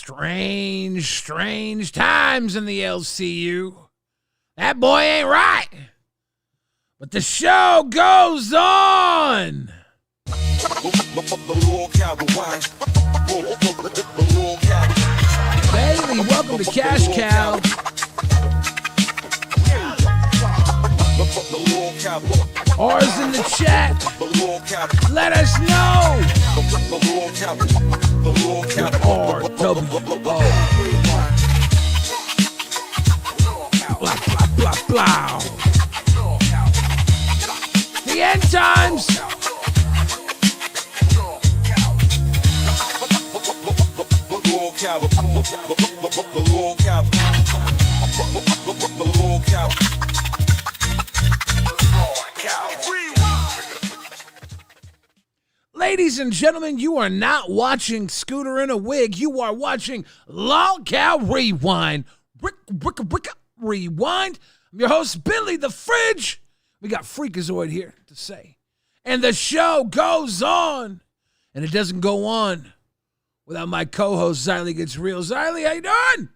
Strange times in the LCU. That boy ain't right. But the show goes on. Bailey, welcome to Cash Cow. R's in the chat. Let us know. RWO. Blah, blah, blah, blah. The end times. Ladies and gentlemen, you are not watching Scooter in a Wig. You are watching LolcowRewind. Rewind. I'm your host, Billy the Fridge. We got Freakazoid here to say. And the show goes on. And it doesn't go on without my co-host, Xylee Gets Real. Xylee, how you doing?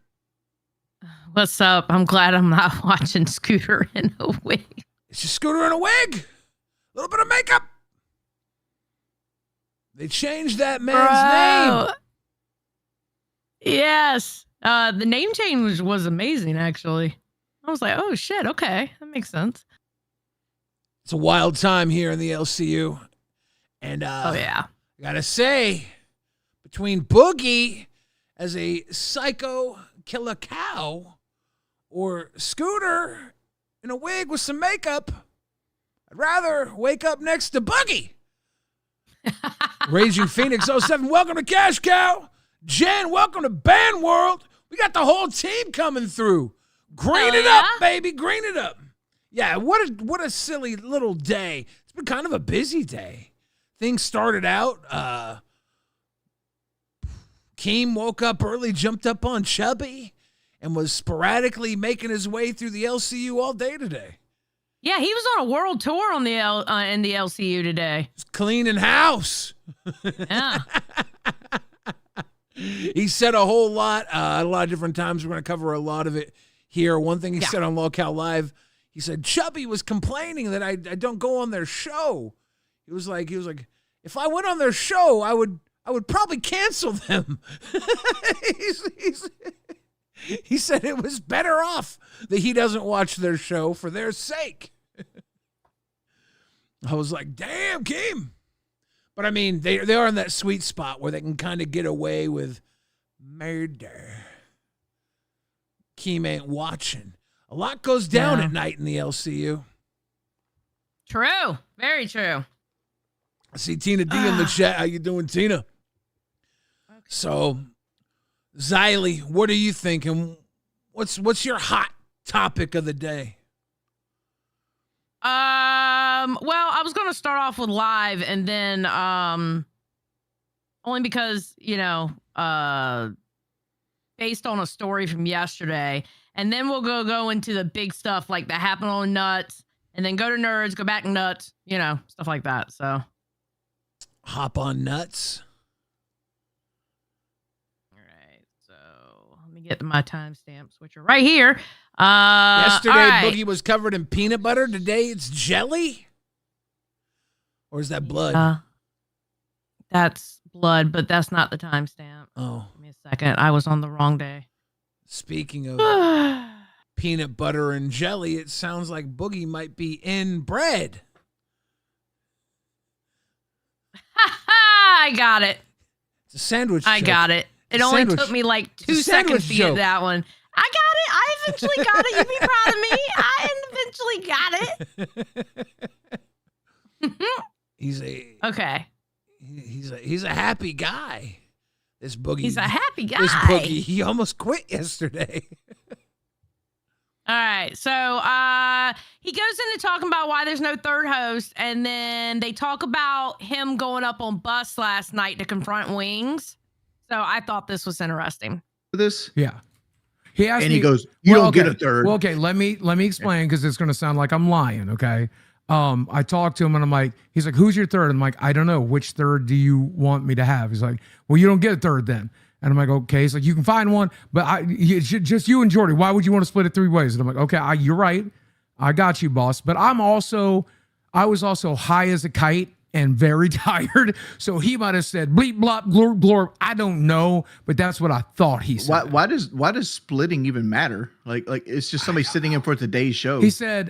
What's up? I'm glad I'm not watching Scooter in a Wig. It's just Scooter in a Wig. A little bit of makeup. They changed that man's name. Yes. The name change was amazing, actually. I was like, oh, shit. Okay. That makes sense. It's a wild time here in the LCU. And oh, yeah. I gotta say, between Boogie as a psycho killer cow or Scooter in a wig with some makeup, I'd rather wake up next to Boogie. Raging Phoenix 07, welcome to Cash Cow. Jen, welcome to Band World. We got the whole team coming through. Green it up, baby. Green it up. Yeah, what a silly little day. It's been kind of a busy day. Things started out. Keem woke up early, jumped up on Chubby, and was sporadically making his way through the LCU all day today. Yeah, he was on a world tour on the in the LCU today. Just cleaning house. Yeah. He said a whole lot, a lot of different times. We're going to cover a lot of it here. One thing he said on Lolcow Live, he said Chubby was complaining that I don't go on their show. He was like, if I went on their show, I would probably cancel them. He said it was better off that he doesn't watch their show for their sake. I was like, damn, Keem. But I mean, they are in that sweet spot where they can kind of get away with murder. Keem ain't watching. A lot goes down at night in the LCU. True. Very true. I see Tina D in the chat. How you doing, Tina? Okay. So, Xylee, what are you thinking? What's your hot topic of the day? Well, I was going to start off with live and then, only because, based on a story from yesterday, and then we'll go into the big stuff like that happened on Nuts, and then go to Nerds, go back Nuts, stuff like that. So hop on Nuts. All right. So let me get to my timestamps, which are right here. Yesterday, Boogie was covered in peanut butter. Today, it's jelly? Or is that blood? That's blood, but that's not the timestamp. Oh. Give me a second. I was on the wrong day. Speaking of peanut butter and jelly, it sounds like Boogie might be in bread. I got it. It's a sandwich I joke. got it. It only took me like 2 seconds to get that one. I got it. I eventually got it. You be proud of me. I eventually got it. He's a happy guy. This Boogie. He's a happy guy. This Boogie. He almost quit yesterday. All right. So he goes into talking about why there's no third host, and then they talk about him going up on bus last night to confront Wings. So I thought this was interesting. This? Yeah. He asked and me, he goes, you don't get a third. Well, okay, let me explain because it's going to sound like I'm lying, okay? I talked to him and I'm like, he's like, who's your third? I'm like, I don't know. Which third do you want me to have? He's like, well, you don't get a third then. And I'm like, okay. It's like, you can find one, but just you and Jordy. Why would you want to split it 3 ways? And I'm like, okay, you're right. I got you, boss. But I was also high as a kite and very tired. So he might have said bleep, blop, glorp, glorp. I don't know, but that's what I thought he said. Why does splitting even matter? Like it's just somebody sitting in for today's show. He said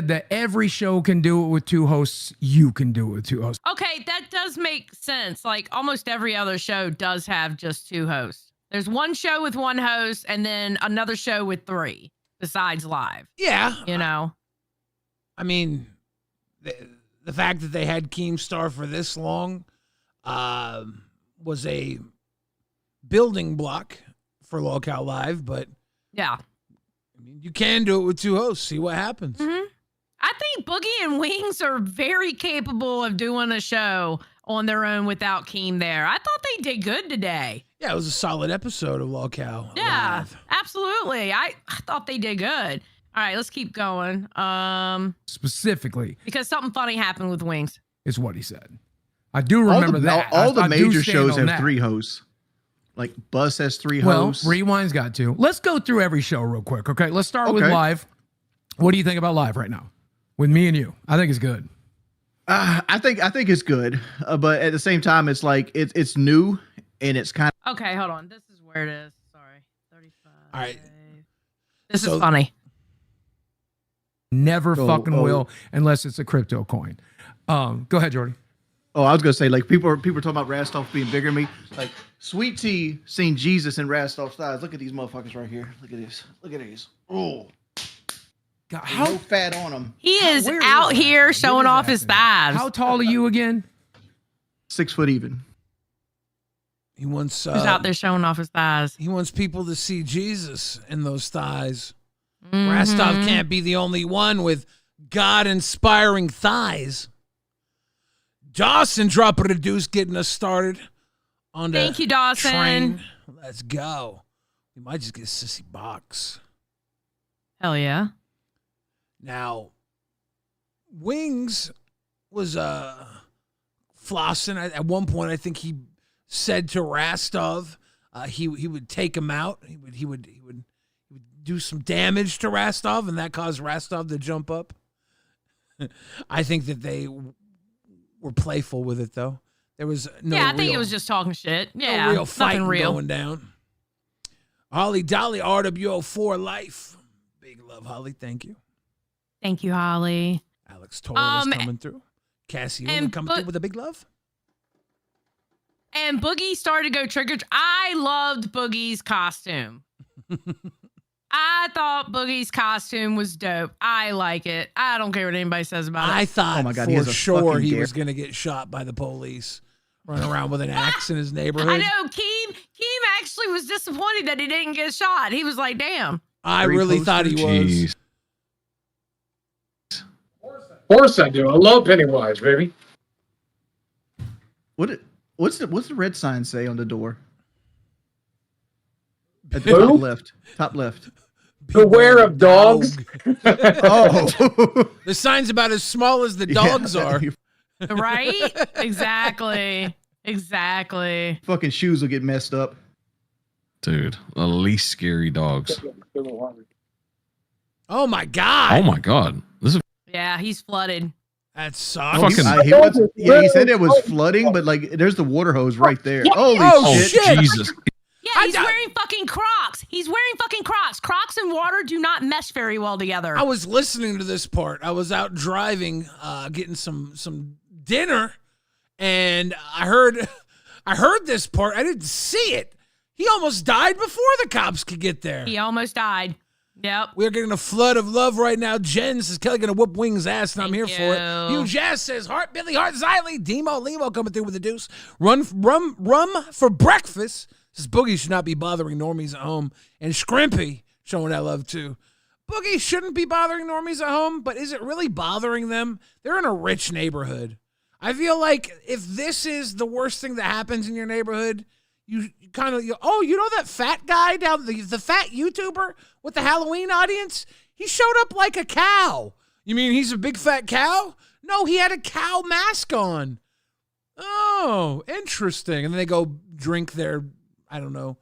that every show can do it with 2 hosts. You can do it with 2 hosts. Okay, that does make sense. Like almost every other show does have just 2 hosts. There's one show with 1 host and then another show with 3 besides live. Yeah. You know? I mean, the fact that they had Keemstar for this long was a building block for Lolcow Live, but yeah, I mean, you can do it with 2 hosts. See what happens. Mm-hmm. I think Boogie and Wings are very capable of doing a show on their own without Keem there. I thought they did good today. Yeah, it was a solid episode of Lolcow Yeah, Live. absolutely. I thought they did good. All right, let's keep going. Specifically, because something funny happened with Wings. Is what he said. I do remember that. All the I do major stand shows on have that. 3 hosts. Like Bus has 3 Well, hosts. Rewind's got 2. Let's go through every show real quick. Okay, let's start with Okay. live. What do you think about live right now? With me and you, I think it's good. I think it's good, but at the same time, it's like it's new and it's kind of Okay, hold on. This is where it is. Sorry, 35. All right. This is funny. Never fucking will unless it's a crypto coin. Go ahead, Jordy. Oh, I was gonna say, like, people are talking about Rastolph being bigger than me. Like, Sweet Tea seen Jesus in Rastolph's thighs. Look at these motherfuckers right here. Look at this. Look at these. Oh, God, no fat on them. He is where out is here that? showing Where is off that his thing? thighs. How tall are you again? 6 foot even. He wants He's out there showing off his thighs. he wants people to see Jesus in those thighs. Mhm. Rastov can't be the only one with God-inspiring thighs. Dawson dropping a deuce, getting us started on the Thank you, Dawson. train. Let's go. We might just get Sissy Box. Hell yeah. Now, Wings was flossing. At one point, I think he said to Rastov, he would take him out. He would do some damage to Rastov, and that caused Rastov to jump up. I think that they were playful with it, though. There was no Yeah, I think it was just talking shit. Yeah, no real fighting nothing real. going down. Holly Dolly, RWO4 Life. Big love, Holly. Thank you. Thank you, Holly. Alex Torres coming through. Cassie and coming through with a big love. And Boogie started to go trick or treat. I loved Boogie's costume. I thought Boogie's costume was dope. I like it. I don't care what anybody says about it. I thought Oh my God, he has for a sure fucking he dare. was going to get shot by the police, running around with an axe in his neighborhood. I know Keem actually was disappointed that he didn't get shot. He was like, damn. I really thought he was. Of course I do. I love Pennywise, baby. What's the red sign say on the door? At the Who? top left. Top left. Beware of dogs. Oh. The sign's about as small as the dogs are. Right? Exactly. Exactly. Fucking shoes will get messed up. Dude, the least scary dogs. Oh my God. Oh my God. This is Yeah, he's flooded. That sucks. Fucking- He said it was flooding, but like there's the water hose right there. Holy Oh, shit. shit. Jesus. Yeah, he's wearing fucking Crocs. He's wearing fucking Crocs. Crocs and water do not mesh very well together. I was listening to this part. I was out driving, getting some dinner, and I heard this part. I didn't see it. He almost died before the cops could get there. He almost died. Yep. We're getting a flood of love right now. Jen says Kelly gonna whoop Wings' ass, and I'm here Thank for it. you. Hugh Jazz says Hart, Billy Hart, Xylee, Demo, Limo coming through with the deuce. Rum for breakfast. Says Boogie should not be bothering normies at home. And Scrimpy showing that love too. Boogie shouldn't be bothering normies at home, but is it really bothering them? They're in a rich neighborhood. I feel like if this is the worst thing that happens in your neighborhood, you kind of, you know that fat guy down, the fat YouTuber with the Halloween audience? He showed up like a cow. You mean he's a big fat cow? No, he had a cow mask on. Oh, interesting. And then they go drink their, I don't know,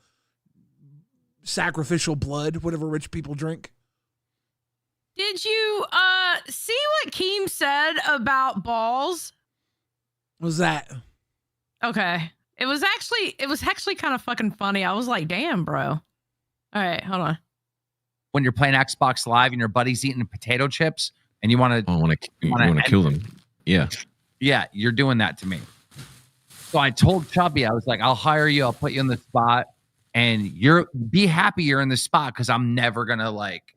sacrificial blood, whatever rich people drink. Did you see what Keem said about balls? What was that? Okay. It was actually kind of fucking funny. I was like, damn, bro. All right, hold on. When you're playing Xbox Live and your buddy's eating potato chips and you want to I want to kill them. Yeah. Yeah, you're doing that to me. So I told Chubby, I was like, I'll hire you, I'll put you in the spot, and be happy you're in the spot, because I'm never gonna like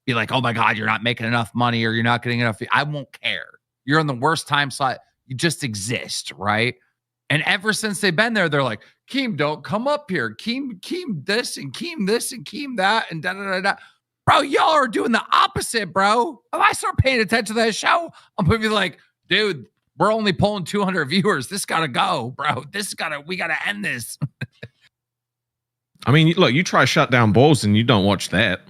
be like, oh my God, you're not making enough money or you're not getting enough. I won't care. You're in the worst time slot. You just exist, right? And ever since they've been there, they're like, Keem, don't come up here. Keem this and Keem this and Keem that and da da da da. Bro, y'all are doing the opposite, bro. If I start paying attention to that show, I'm gonna be like, dude, we're only pulling 200 viewers. This gotta go, bro. We gotta end this. I mean, look, you try shut down balls and you don't watch that.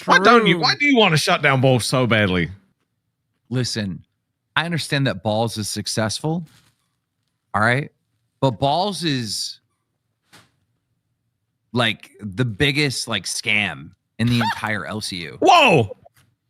Why don't you? Why do you want to shut down balls so badly? Listen, I understand that Balls is successful. All right. But Balls is like the biggest like scam in the entire LCU. Whoa!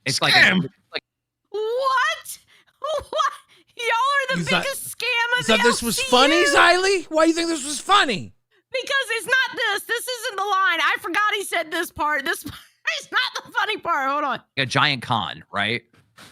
It's Scam? like What? What? Y'all are the biggest scam of the thought this was LCU? funny, Xylee? Why do you think this was funny? Because it's not this. This isn't the line. I forgot he said this part. This part is not the funny part. Hold on. a giant con, right?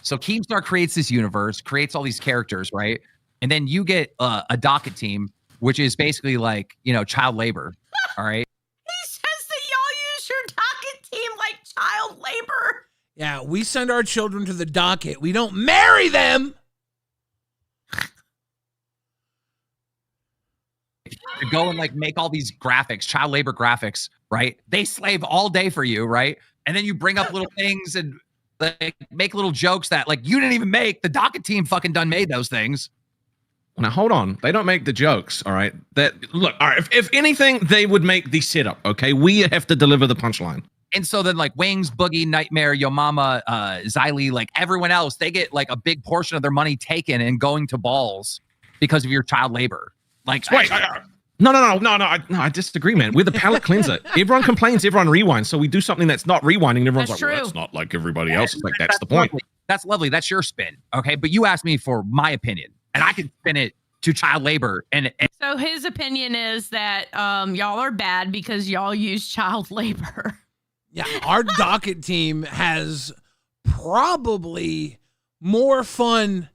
So Keemstar creates this universe, creates all these characters, right? And then you get a docket team, which is basically like, child labor. All right. He says that y'all use your docket team like child labor. Yeah, we send our children to the docket. We don't marry them. To go and like make all these graphics, child labor graphics, right? They slave all day for you, right? And then you bring up little things and like make little jokes that like you didn't even make. The docket team fucking done made those things. Now hold on, they don't make the jokes, all right? All right. If anything, they would make the setup. Okay, we have to deliver the punchline. And so then like Wings, Boogie, Nightmare, Yo Mama, Xylee, like everyone else, they get like a big portion of their money taken and going to Balls because of your child labor. Like, Wait, no, I disagree, man. We're the palate cleanser. Everyone complains, everyone rewinds. So we do something that's not rewinding, and everyone's That's like, well, true. that's not like everybody else. It's like, that's the point. Lovely. That's lovely. That's your spin. Okay. But you asked me for my opinion, and I can spin it to child labor. And So his opinion is that y'all are bad because y'all use child labor. Yeah, our docket team has probably more fun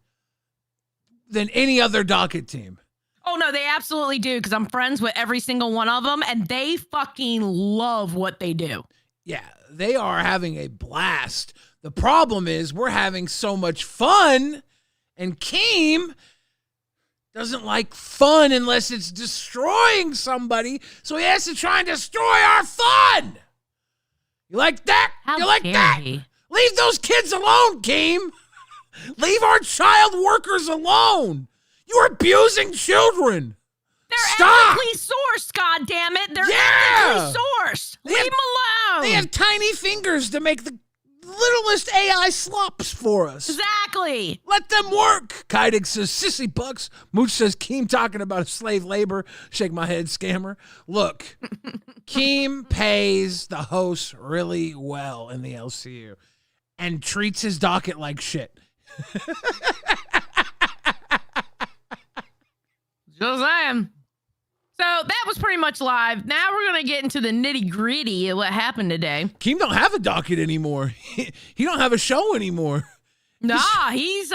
than any other docket team. Oh, no, they absolutely do, because I'm friends with every single one of them, and they fucking love what they do. Yeah, they are having a blast. The problem is we're having so much fun, and Keem doesn't like fun unless it's destroying somebody, so he has to try and destroy our fun. You like that? How You like dare that? he? Leave those kids alone, Keem. Leave our child workers alone. You're abusing children. They're Stop. ethically sourced, goddammit. They're Yeah. ethically sourced. They Leave have- them alone. They have tiny fingers to make the littlest AI slops for us. Exactly. Let them work. Kydig says, sissy bucks. Mooch says, Keem talking about slave labor. Shake my head, scammer. Look, Keem pays the hosts really well in the LCU and treats his docket like shit. Just saying. So that was pretty much live. Now we're going to get into the nitty gritty of what happened today. Keem don't have a docket anymore. He don't have a show anymore. Nah, he's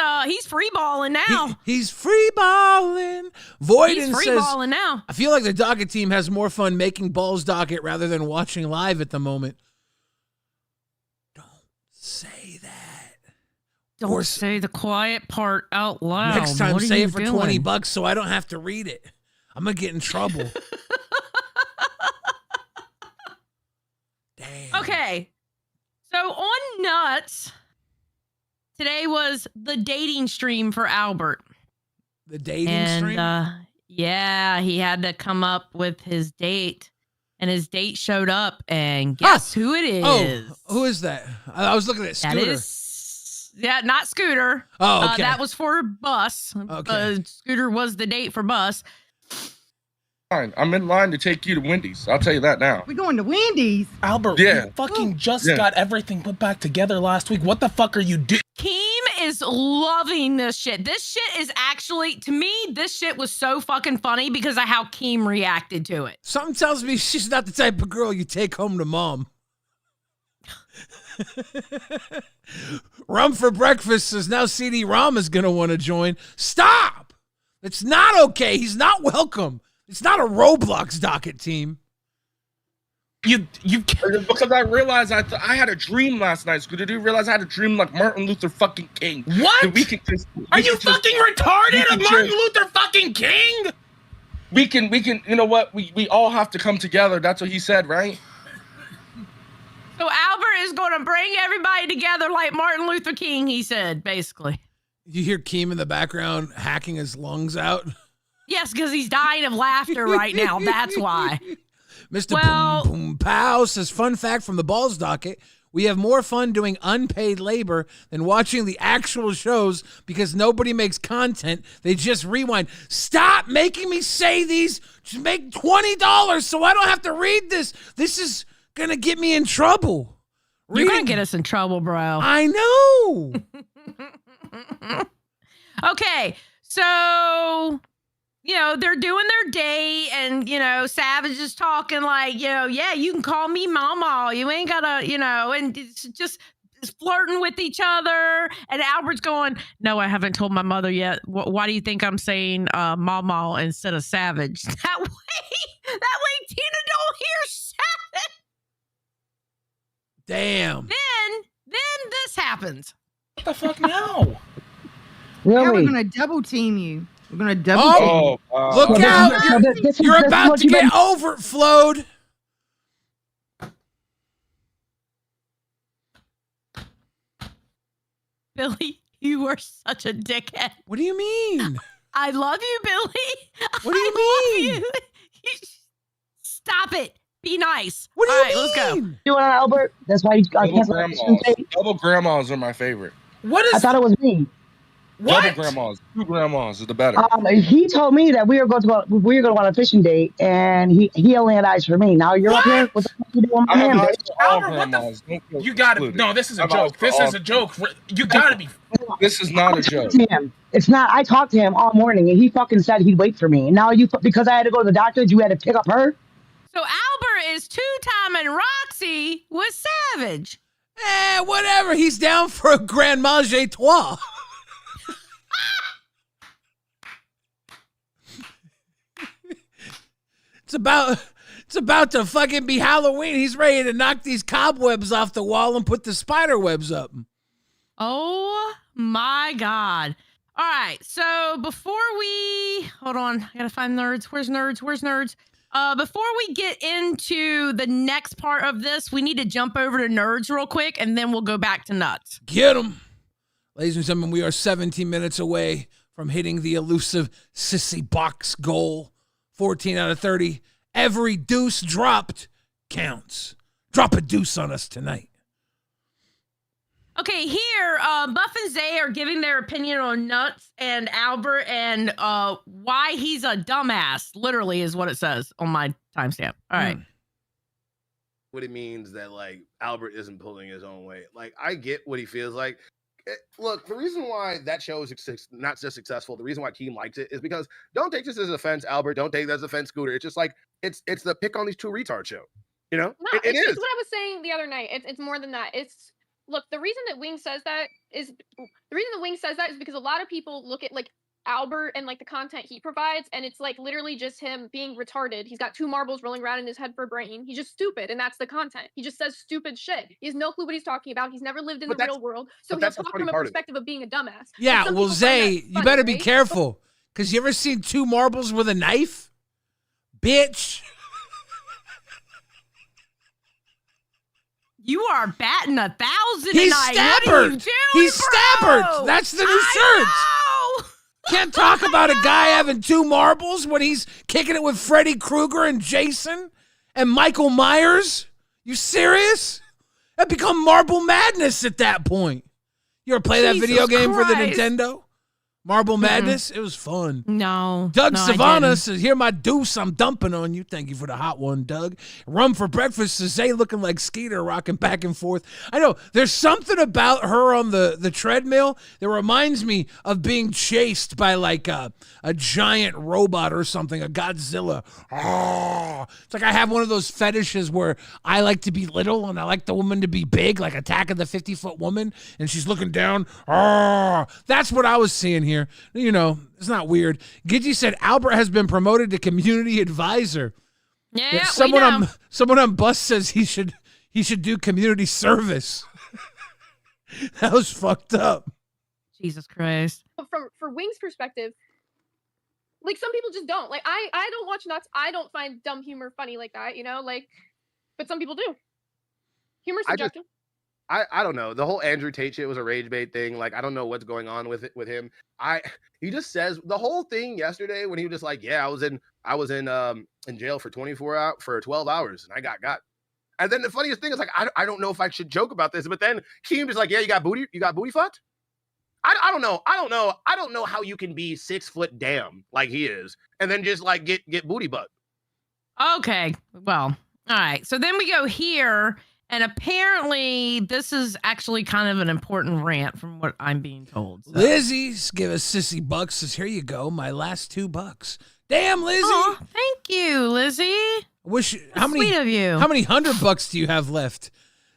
free balling now. He's free balling. Voiden He's free says, balling now. I feel like the docket team has more fun making Balls docket rather than watching live at the moment. Don't say that. Don't Or say the quiet part out loud. Next time, What are say you it for doing? $20 so I don't have to read it. I'm going to get in trouble. Damn. Okay. So on Nuts, today was the dating stream for Albert. The dating And stream? yeah, he had to come up with his date. And his date showed up, and guess who it is? Oh, who is that? I was looking at That Scooter. is, yeah, not Scooter. Oh, okay. That was for Bus. Okay. Scooter was the date for Bus. I'm in line to take you to Wendy's. I'll tell you that now. We're going to Wendy's. Albert, Yeah. we fucking just got everything put back together last week. What the fuck are you doing? Keem is loving this shit. This shit is actually, to me, this shit was so fucking funny because of how Keem reacted to it. Something tells me she's not the type of girl you take home to mom. Rum for breakfast says now CD Rom is going to want to join. Stop! It's not okay. He's not welcome. It's not a Roblox docket team. You Because I realized I had a dream last night, Scooter. Do you realize I had a dream like Martin Luther fucking King? What? That we can just, Are you fucking retarded? Of Martin Luther fucking King? We can, you know what? We all have to come together. That's what he said, right? So Albert is going to bring everybody together like Martin Luther King, he said, basically. You hear Keem in the background hacking his lungs out. Yes, because he's dying of laughter right now. That's why. Mr. Boom Boom Pow says, fun fact from the Balls docket, we have more fun doing unpaid labor than watching the actual shows because nobody makes content. They just rewind. Stop making me say these. Just make $20 so I don't have to read this. This is going to get me in trouble. You're going to get us in trouble, bro. I know. Okay, so... they're doing their day and, Savage is talking like, yeah, you can call me Mama. You ain't gotta, and it's just flirting with each other. And Albert's going, no, I haven't told my mother yet. Why do you think I'm saying Mama instead of Savage? That way Tina don't hear Savage. Damn. Then this happens. What the fuck now? Now we're going to double team you. We're going to double team you. Look out. You're about to get overflowed. Billy, you are such a dickhead. What do you mean? I love you, Billy. What do you mean? Stop it. Be nice. What do All you right, mean? Let's go. You want Albert? That's why you got Double grandmas are my favorite. What is? I thought it was me. What? Double grandmas. Two grandmas is the better. He told me that we were going to go on a fishing date, and he only had eyes for me. Now you're up here. What the fuck you doing with I have him? eyes for all Albert, what the grandmas. Don't feel You gotta. excluded. No, this is I a have eyes joke. for This all is a joke. You gotta be. This is not a joke. To him. It's not. I talked to him all morning, and he fucking said he'd wait for me. And now because I had to go to the doctor, you had to pick up her. So Albert is two-timing Roxy with Savage. Whatever. He's down for a grand mange a trois. It's about to fucking be Halloween. He's ready to knock these cobwebs off the wall and put the spider webs up. Oh my God. All right. So before we hold on, I gotta find nerds. Where's nerds? Before we get into the next part of this, we need to jump over to nerds real quick and then we'll go back to nuts. Get him. Ladies and gentlemen, we are 17 minutes away from hitting the elusive sissy box goal. 14 out of 30. Every deuce dropped counts. Drop a deuce on us tonight. Okay, here, Buff and Zay are giving their opinion on Nuts and Albert and why he's a dumbass, literally is what it says on my timestamp. All right. What it means that, like, Albert isn't pulling his own weight. Like, I get what he feels like. Look, the reason why that show is not just successful, the reason why Keem likes it is because don't take this as offense, Albert. Don't take that as offense, Scooter. It's just like, it's the pick on these two retards show. You know? No, it it's is. just what I was saying the other night. It's more than that. Look, the reason that Wing says that is because a lot of people look at like Albert and like the content he provides, and it's like literally just him being retarded. He's got two marbles rolling around in his head for a brain. He's just stupid, and that's the content. He just says stupid shit. He has no clue what he's talking about. He's never lived in the real world, so he'll talk from a perspective of being a dumbass. Yeah, well, Zay, you better be careful, because you ever seen two marbles with a knife? Bitch. You are batting 1,000 He's tonight. stubborn. What are you doing, He's bro? stubborn. That's the new shirts. Can't talk about a guy having two marbles when he's kicking it with Freddy Krueger and Jason and Michael Myers. You serious? That become marble madness at that point. You ever play that video game for the Nintendo? Marble Madness, it was fun. No. Doug no, Savannah says, "Here my deuce, I'm dumping on you." Thank you for the hot one, Doug. Rum for breakfast says, "Zay looking like Skeeter, rocking back and forth." I know there's something about her on the treadmill that reminds me of being chased by like a giant robot or something, a Godzilla. Oh, it's like I have one of those fetishes where I like to be little and I like the woman to be big, like Attack of the 50-Foot Woman, and she's looking down. Oh, that's what I was seeing here. You know, it's not weird. Gidgy said Albert has been promoted to community advisor. Yeah, someone on bus says he should do community service. That was fucked up. Jesus Christ. For Wing's perspective, like some people just don't. Like I don't watch Nuts. I don't find dumb humor funny like that, you know, like, but some people do. Humor's subjective. I don't know. The whole Andrew Tate shit was a rage bait thing. Like, I don't know what's going on with him. He just says the whole thing yesterday when he was just like, yeah, I was in jail for 12 hours and I got. And then the funniest thing is like, I don't know if I should joke about this, but then Keem just like, yeah, you got booty fucked? I don't know. I don't know how you can be 6 foot damn like he is and then just like get booty butt. Okay. Well, all right. So then we go here. And apparently, this is actually kind of an important rant from what I'm being told. So. Lizzie's give us Sissy Bucks. Says, "Here you go, my last $2. Damn, Lizzie! Oh, thank you, Lizzie. How many? Sweet of you. How many $100 do you have left?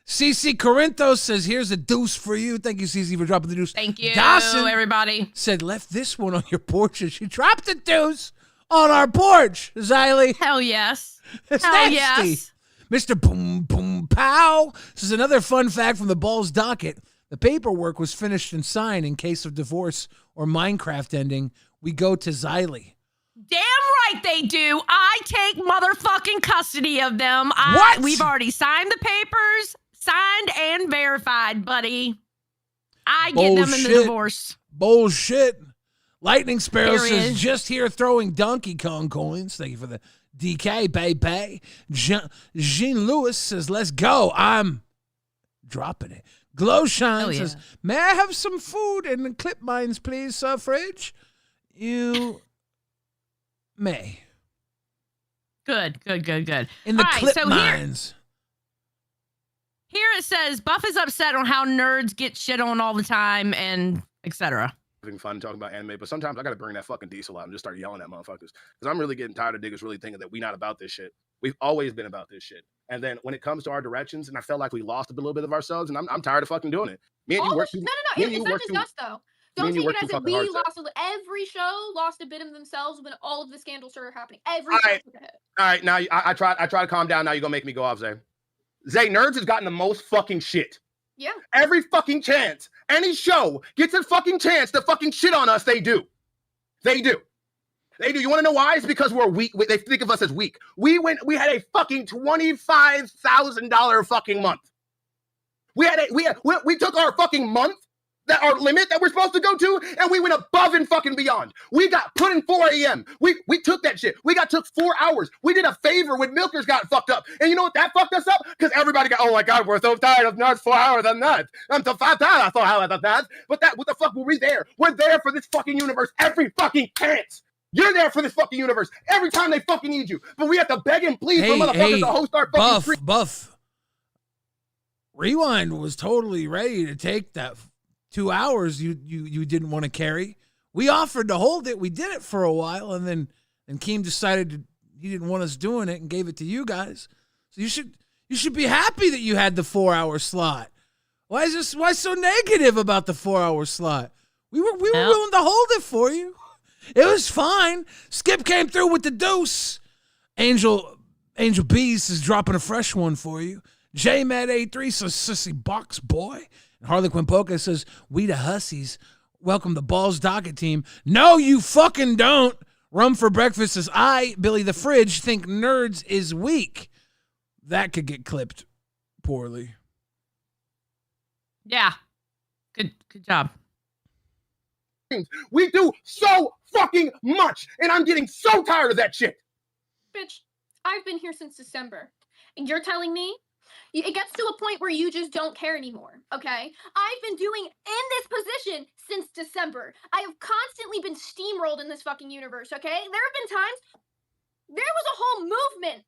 CC Corinthos says, "Here's a deuce for you." Thank you, CC, for dropping the deuce. Thank you, Dawson everybody. Said, "Left this one on your porch," and she dropped the deuce on our porch. Xylee. Hell yes. It's Hell nasty. yes. Mr. Boom Boom Pow. This is another fun fact from the Balls docket. The paperwork was finished and signed in case of divorce or Minecraft ending. We go to Xylee. Damn right they do. I take motherfucking custody of them. What? We've already signed the papers, signed and verified, buddy. I get them in the divorce. Bullshit. Lightning Sparrow Period. says, "Just here throwing Donkey Kong coins." Thank you for the DK, baby. Jean Lewis says, "Let's go. I'm dropping it." Glowshine says, "May I have some food and the clip mines, please, Fridge?" You may. Good. In the All right, clip so mines. Here it says, Buff is upset on how nerds get shit on all the time and etc. Having fun talking about anime, but sometimes I gotta bring that fucking diesel out and just start yelling at motherfuckers because I'm really getting tired of niggas really thinking that we not about this shit. We've always been about this shit, and then when it comes to our directions, and I felt like we lost a little bit of ourselves, and I'm tired of fucking doing it. Me and you work. No. It's not just us though. Don't take it as if we lost. Every show lost a bit of themselves when all of the scandals started happening. Every show took a hit. All right, now I try to calm down. Now you're gonna make me go off, Zay. Zay, nerds has gotten the most fucking shit. Yeah. Every fucking chance. Any show gets a fucking chance to fucking shit on us, they do. They do. You want to know why? It's because we're weak. They think of us as weak. We had a fucking $25,000 fucking month. We took our fucking month, our limit that we're supposed to go to, and we went above and fucking beyond. We got put in 4 a.m. We took that shit. We took 4 hours. We did a favor when Milkers got fucked up. And you know what that fucked us up? Because everybody got, oh my God, we're so tired of nuts, 4 hours of nuts. I'm so tired of nuts. But what the fuck were we there? We're there for this fucking universe every fucking chance. You're there for this fucking universe every time they fucking need you. But we have to beg and plead for motherfuckers to host our fucking stream. Buff. Rewind was totally ready to take that 2 hours you didn't want to carry. We offered to hold it. We did it for a while, and then Keem decided he didn't want us doing it and gave it to you guys. So you should be happy that you had the 4 hour slot. Why so negative about the 4 hour slot? We were willing to hold it for you. It was fine. Skip came through with the deuce. Angel Beast is dropping a fresh one for you. JMad83 says, "Sissy box boy." And Harlequin Polka says, "We the hussies. Welcome the Balls docket team." No, you fucking don't. Rum for breakfast says, "I, Billy the Fridge, think nerds is weak." That could get clipped poorly. Yeah. Good job. We do so fucking much, and I'm getting so tired of that shit. Bitch, I've been here since December, and you're telling me It gets to a point where you just don't care anymore, okay? I've been doing in this position since December. I have constantly been steamrolled in this fucking universe, okay? There have been times there was a whole movement.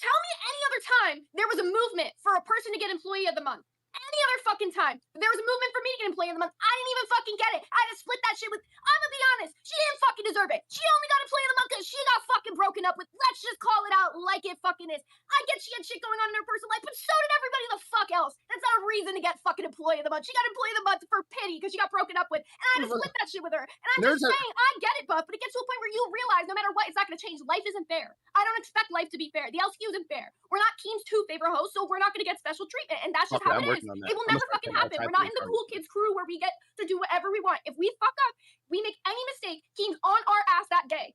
Tell me any other time there was a movement for a person to get Employee of the Month. Any other fucking time there was a movement for me to get Employee of the Month. I didn't even fucking get it. I had to split that shit with. I'm gonna be honest. She didn't fucking deserve it. She only got Employee of the Month because she got fucking broken up with. Let's just call it out like it fucking is. I get she had shit going on in her personal life, but so did everybody the fuck else. That's not a reason to get fucking Employee of the Month. She got Employee of the Month for pity because she got broken up with, and I had to split that shit with her. And I'm just saying, I get it, Buff, but it gets to a point where you realize no matter what, it's not gonna change. Life isn't fair. I don't expect life to be fair. The LCQ isn't fair. We're not Keem's 2 favorite hosts, so we're not gonna get special treatment, and that's just how it is. It will never fucking happen. We're not in the cool kids crew where we get to do whatever we want. If we fuck up, we make any mistake, Keem's on our ass that day.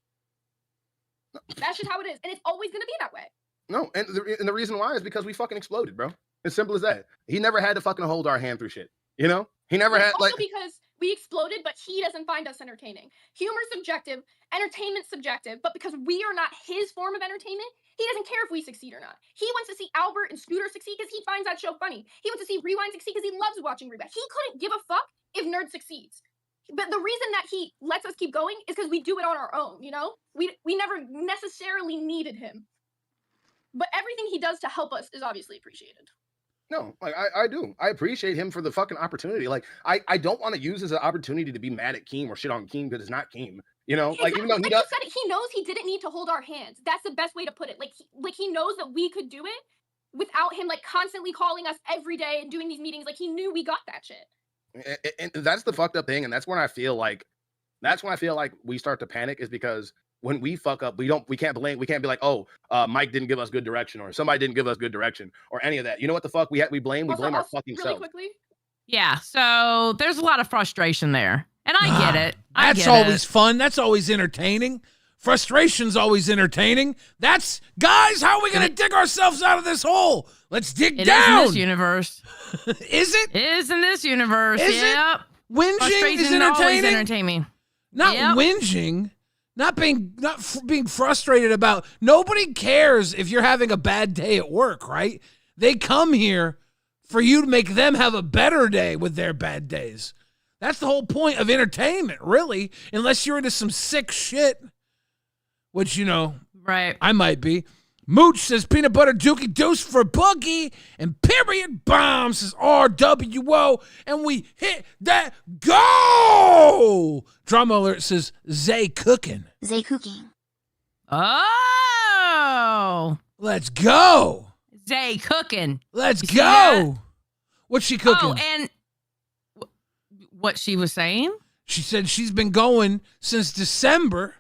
That's just how it is, and it's always gonna be that way. No, and the reason why is because we fucking exploded, bro. As simple as that. He never had to fucking hold our hand through shit. You know? He never had also because we exploded, but he doesn't find us entertaining. Humor's subjective, entertainment's subjective, but because we are not his form of entertainment, he doesn't care if we succeed or not. He wants to see Albert and Scooter succeed because he finds that show funny. He wants to see Rewind succeed because he loves watching Rewind. He couldn't give a fuck if Nerd succeeds. But the reason that he lets us keep going is because we do it on our own, you know? We never necessarily needed him. But everything he does to help us is obviously appreciated. No, like I do. I appreciate him for the fucking opportunity. Like I don't want to use this as an opportunity to be mad at Keem or shit on Keem because it's not Keem. You know, exactly. Like even though he does, said it, he knows he didn't need to hold our hands. That's the best way to put it. Like he knows that we could do it without him like constantly calling us every day and doing these meetings. Like he knew we got that shit. And that's the fucked up thing, and that's when I feel like we start to panic is because when we fuck up, we can't be like, oh, Mike didn't give us good direction or somebody didn't give us good direction or any of that. You know what the fuck we blame our fucking selves. Quickly. Yeah, so there's a lot of frustration there. And I get it. That's always fun. That's always entertaining. Frustration's always entertaining. That's, guys, how are we going to dig ourselves out of this hole? Let's dig down. It is in this universe. Is it? It is in this universe. Is yep. it? Whinging is entertaining? Always entertaining. Not whinging. Not being frustrated about. Nobody cares if you're having a bad day at work, right? They come here for you to make them have a better day with their bad days. That's the whole point of entertainment, really, unless you're into some sick shit, which, you know, right? I might be. Mooch says peanut butter dookie deuce for Boogie, and period bomb says RWO, and we hit that goal. Drama alert says Zay cooking. Zay cooking. Oh, let's go. Zay cooking. Let's go. What's she cooking? Oh, and what she was saying? She said she's been going since December,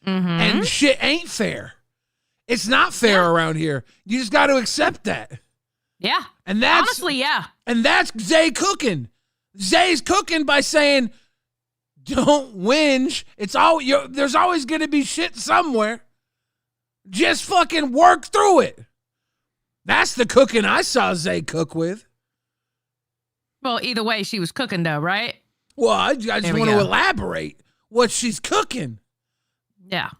and shit ain't fair. It's not fair around here. You just got to accept that. Yeah. And that's honestly, yeah. And that's Zay cooking. Zay's cooking by saying, don't whinge. There's always going to be shit somewhere. Just fucking work through it. That's the cooking I saw Zay cook with. Well, either way, she was cooking though, right? Well, I just want to elaborate what she's cooking. Yeah.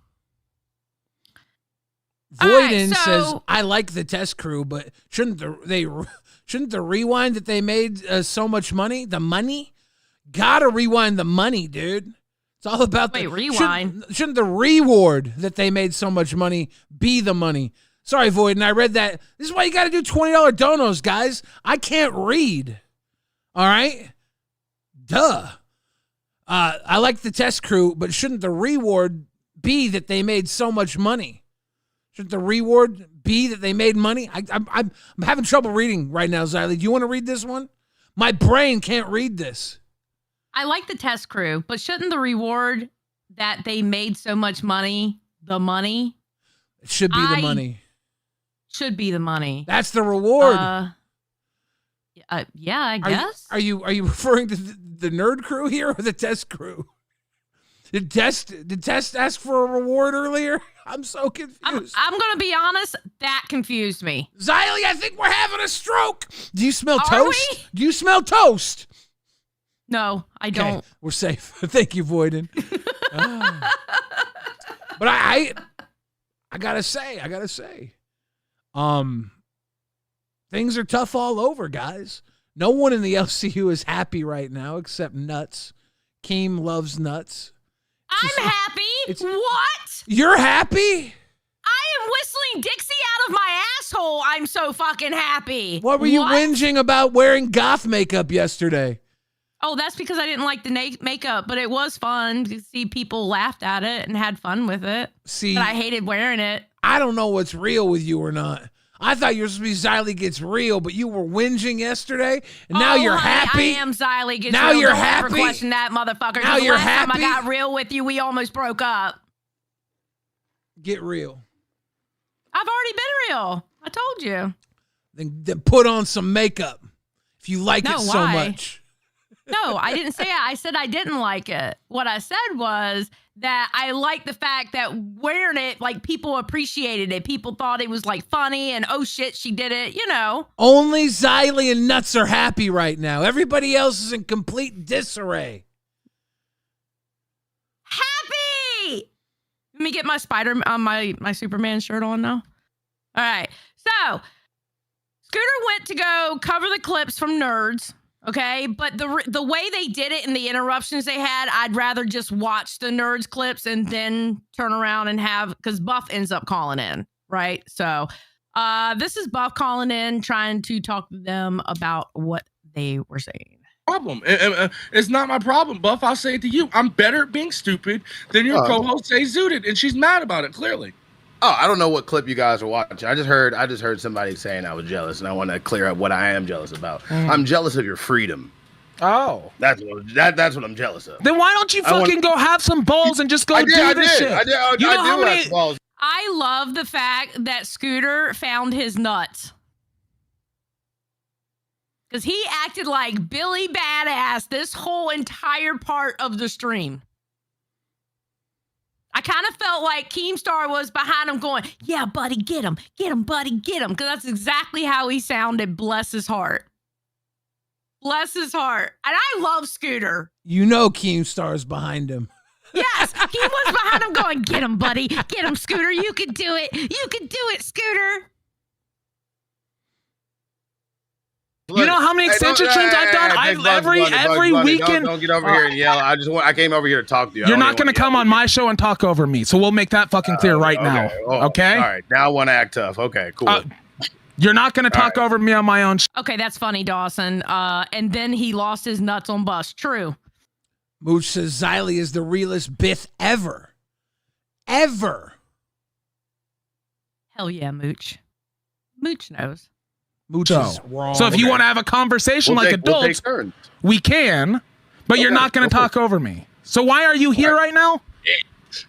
Voiden says, I like the test crew, but shouldn't the rewind that they made so much money? The money? Gotta rewind the money, dude. It's all about rewind. Shouldn't the reward that they made so much money be the money? Sorry, Voiden, I read that. This is why you gotta do $20 donos, guys. I can't read. All right? Duh. I like the test crew, but shouldn't the reward be that they made so much money? Should the reward be that they made money? I'm having trouble reading right now, Xylee. Do you want to read this one? My brain can't read this. I like the test crew, but shouldn't the reward that they made so much money, the money? It should be the money. Should be the money. That's the reward. Yeah, I guess. Are you referring to the nerd crew here or the test crew? Did Test ask for a reward earlier? I'm so confused. I'm going to be honest. That confused me. Xylee, I think we're having a stroke. Do you smell toast? Do you smell toast? No, I don't. We're safe. Thank you, Voiden. But I gotta say, Things are tough all over, guys. No one in the LCU is happy right now except Nuts. Keem loves Nuts. I'm happy. What? You're happy? I am whistling Dixie out of my asshole. I'm so fucking happy. What were you whinging about wearing goth makeup yesterday? Oh, that's because I didn't like the makeup, but it was fun to see people laughed at it and had fun with it. See, but I hated wearing it. I don't know what's real with you or not. I thought you were supposed to be Xylee Gets Real, but you were whinging yesterday, and now you're happy. I am Xylee Gets now Real. You're Don't happy. ever question that, motherfucker. Now you're last happy. time I got real with you, we almost broke up. Get real. I've already been real. I told you. Then put on some makeup if you like it so why? much. No, I didn't say it. I said I didn't like it. What I said was that I like the fact that wearing it, like people appreciated it. People thought it was like funny and oh shit, she did it, you know. Only Xylee and Nuts are happy right now. Everybody else is in complete disarray. Happy! Let me get my my Superman shirt on now. All right. So Scooter went to go cover the clips from Nerds. Okay, but the way they did it and the interruptions they had, I'd rather just watch the Nerds clips and then turn around and because Buff ends up calling in, right? So this is Buff calling in, trying to talk to them about what they were saying. Problem. It's not my problem, Buff. I'll say it to you. I'm better at being stupid than your co-host say Zooted, and she's mad about it, clearly. Oh, I don't know what clip you guys are watching. I just heard somebody saying I was jealous, and I want to clear up what I am jealous about. I'm jealous of your freedom. Oh, that's what I'm jealous of. Then why don't you fucking go have some balls and just go do this shit? I did. I love the fact that Scooter found his nuts. Because he acted like Billy Badass this whole entire part of the stream. I kind of felt like Keemstar was behind him going, yeah, buddy, get him, buddy, get him. Because that's exactly how he sounded. Bless his heart. Bless his heart. And I love Scooter. You know Keemstar's behind him. Yes, he was behind him going, get him, buddy. Get him, Scooter. You can do it. You can do it, Scooter. You know how many extension streams I've done? Every weekend. Don't get over here and yell. I came over here to talk to you. You're not going to come on my show and talk over me. So we'll make that fucking clear right now. Okay? All right. Now I want to act tough. Okay, cool. You're not going to talk over me on my own show. Okay, that's funny, Dawson. And then he lost his nuts on bus. True. Mooch says Xylee is the realest Biff ever. Ever. Hell yeah, Mooch. Mooch knows. Mooch is wrong. So if you want to have a conversation like adults, we can, but you're not going to talk over me. So why are you here right now?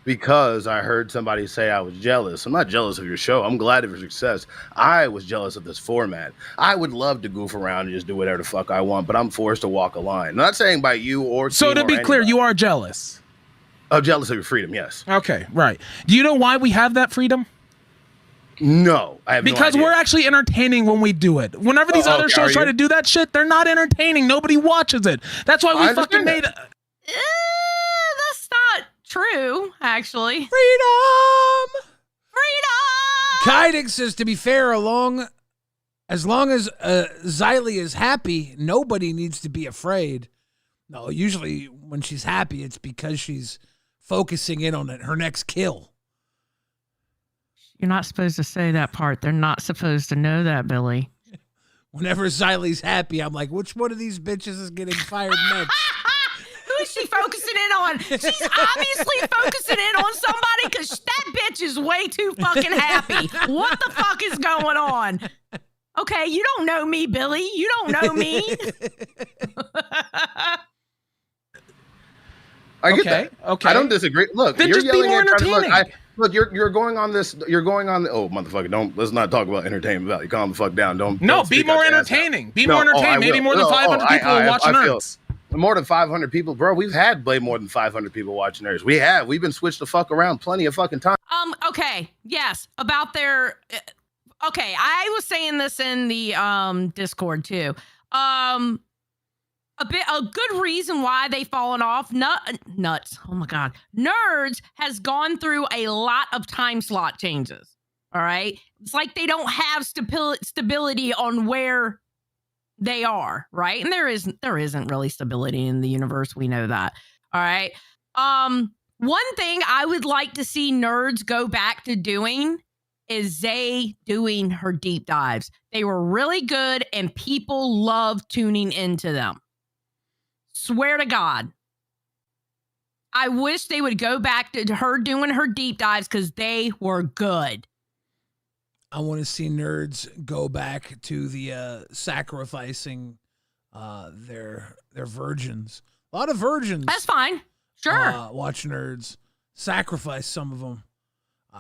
Because I heard somebody say I was jealous. I'm not jealous of your show. I'm glad of your success. I was jealous of this format. I would love to goof around and just do whatever the fuck I want, but I'm forced to walk a line. I'm not saying by you or So to be clear, you are jealous. I'm jealous of your freedom, yes. Okay, right. Do you know why we have that freedom? No, I have no because idea. we're actually entertaining when we do it. Whenever these other shows try to do that shit, they're not entertaining. Nobody watches it. That's why we fucking made it. That's not true, actually. Freedom! Freedom! Kydix says, to be fair, as long as Xylee is happy, nobody needs to be afraid. No, usually when she's happy, it's because she's focusing in on her next kill. You're not supposed to say that part. They're not supposed to know that, Billy. Whenever Xylee's happy, I'm like, which one of these bitches is getting fired next? Who is she focusing in on? She's obviously focusing in on somebody because that bitch is way too fucking happy. What the fuck is going on? Okay, you don't know me, Billy. You don't know me. I get that. Okay. I don't disagree. Look, then you're just be yelling more at entertaining. Look, you're going on this. You're going on. Oh, motherfucker! Let's not talk about entertainment value. Calm the fuck down. Don't be more entertaining. Be more entertaining. Maybe more than 500 people will watch Nerds. More than 500 people, bro. We've had way more than 500 people watching Nerds. We've been switched the fuck around plenty of fucking time. Okay. Yes. About their. Okay. I was saying this in the Discord too. A good reason why they've fallen off. Nuts. Oh my God. Nerds has gone through a lot of time slot changes. All right. It's like they don't have stability on where they are, right? And there isn't really stability in the universe. We know that. All right. One thing I would like to see nerds go back to doing is Zay doing her deep dives. They were really good and people love tuning into them. Swear to God. I wish they would go back to her doing her deep dives because they were good. I want to see nerds go back to the sacrificing their virgins. A lot of virgins. That's fine. Sure. Watch nerds sacrifice some of them.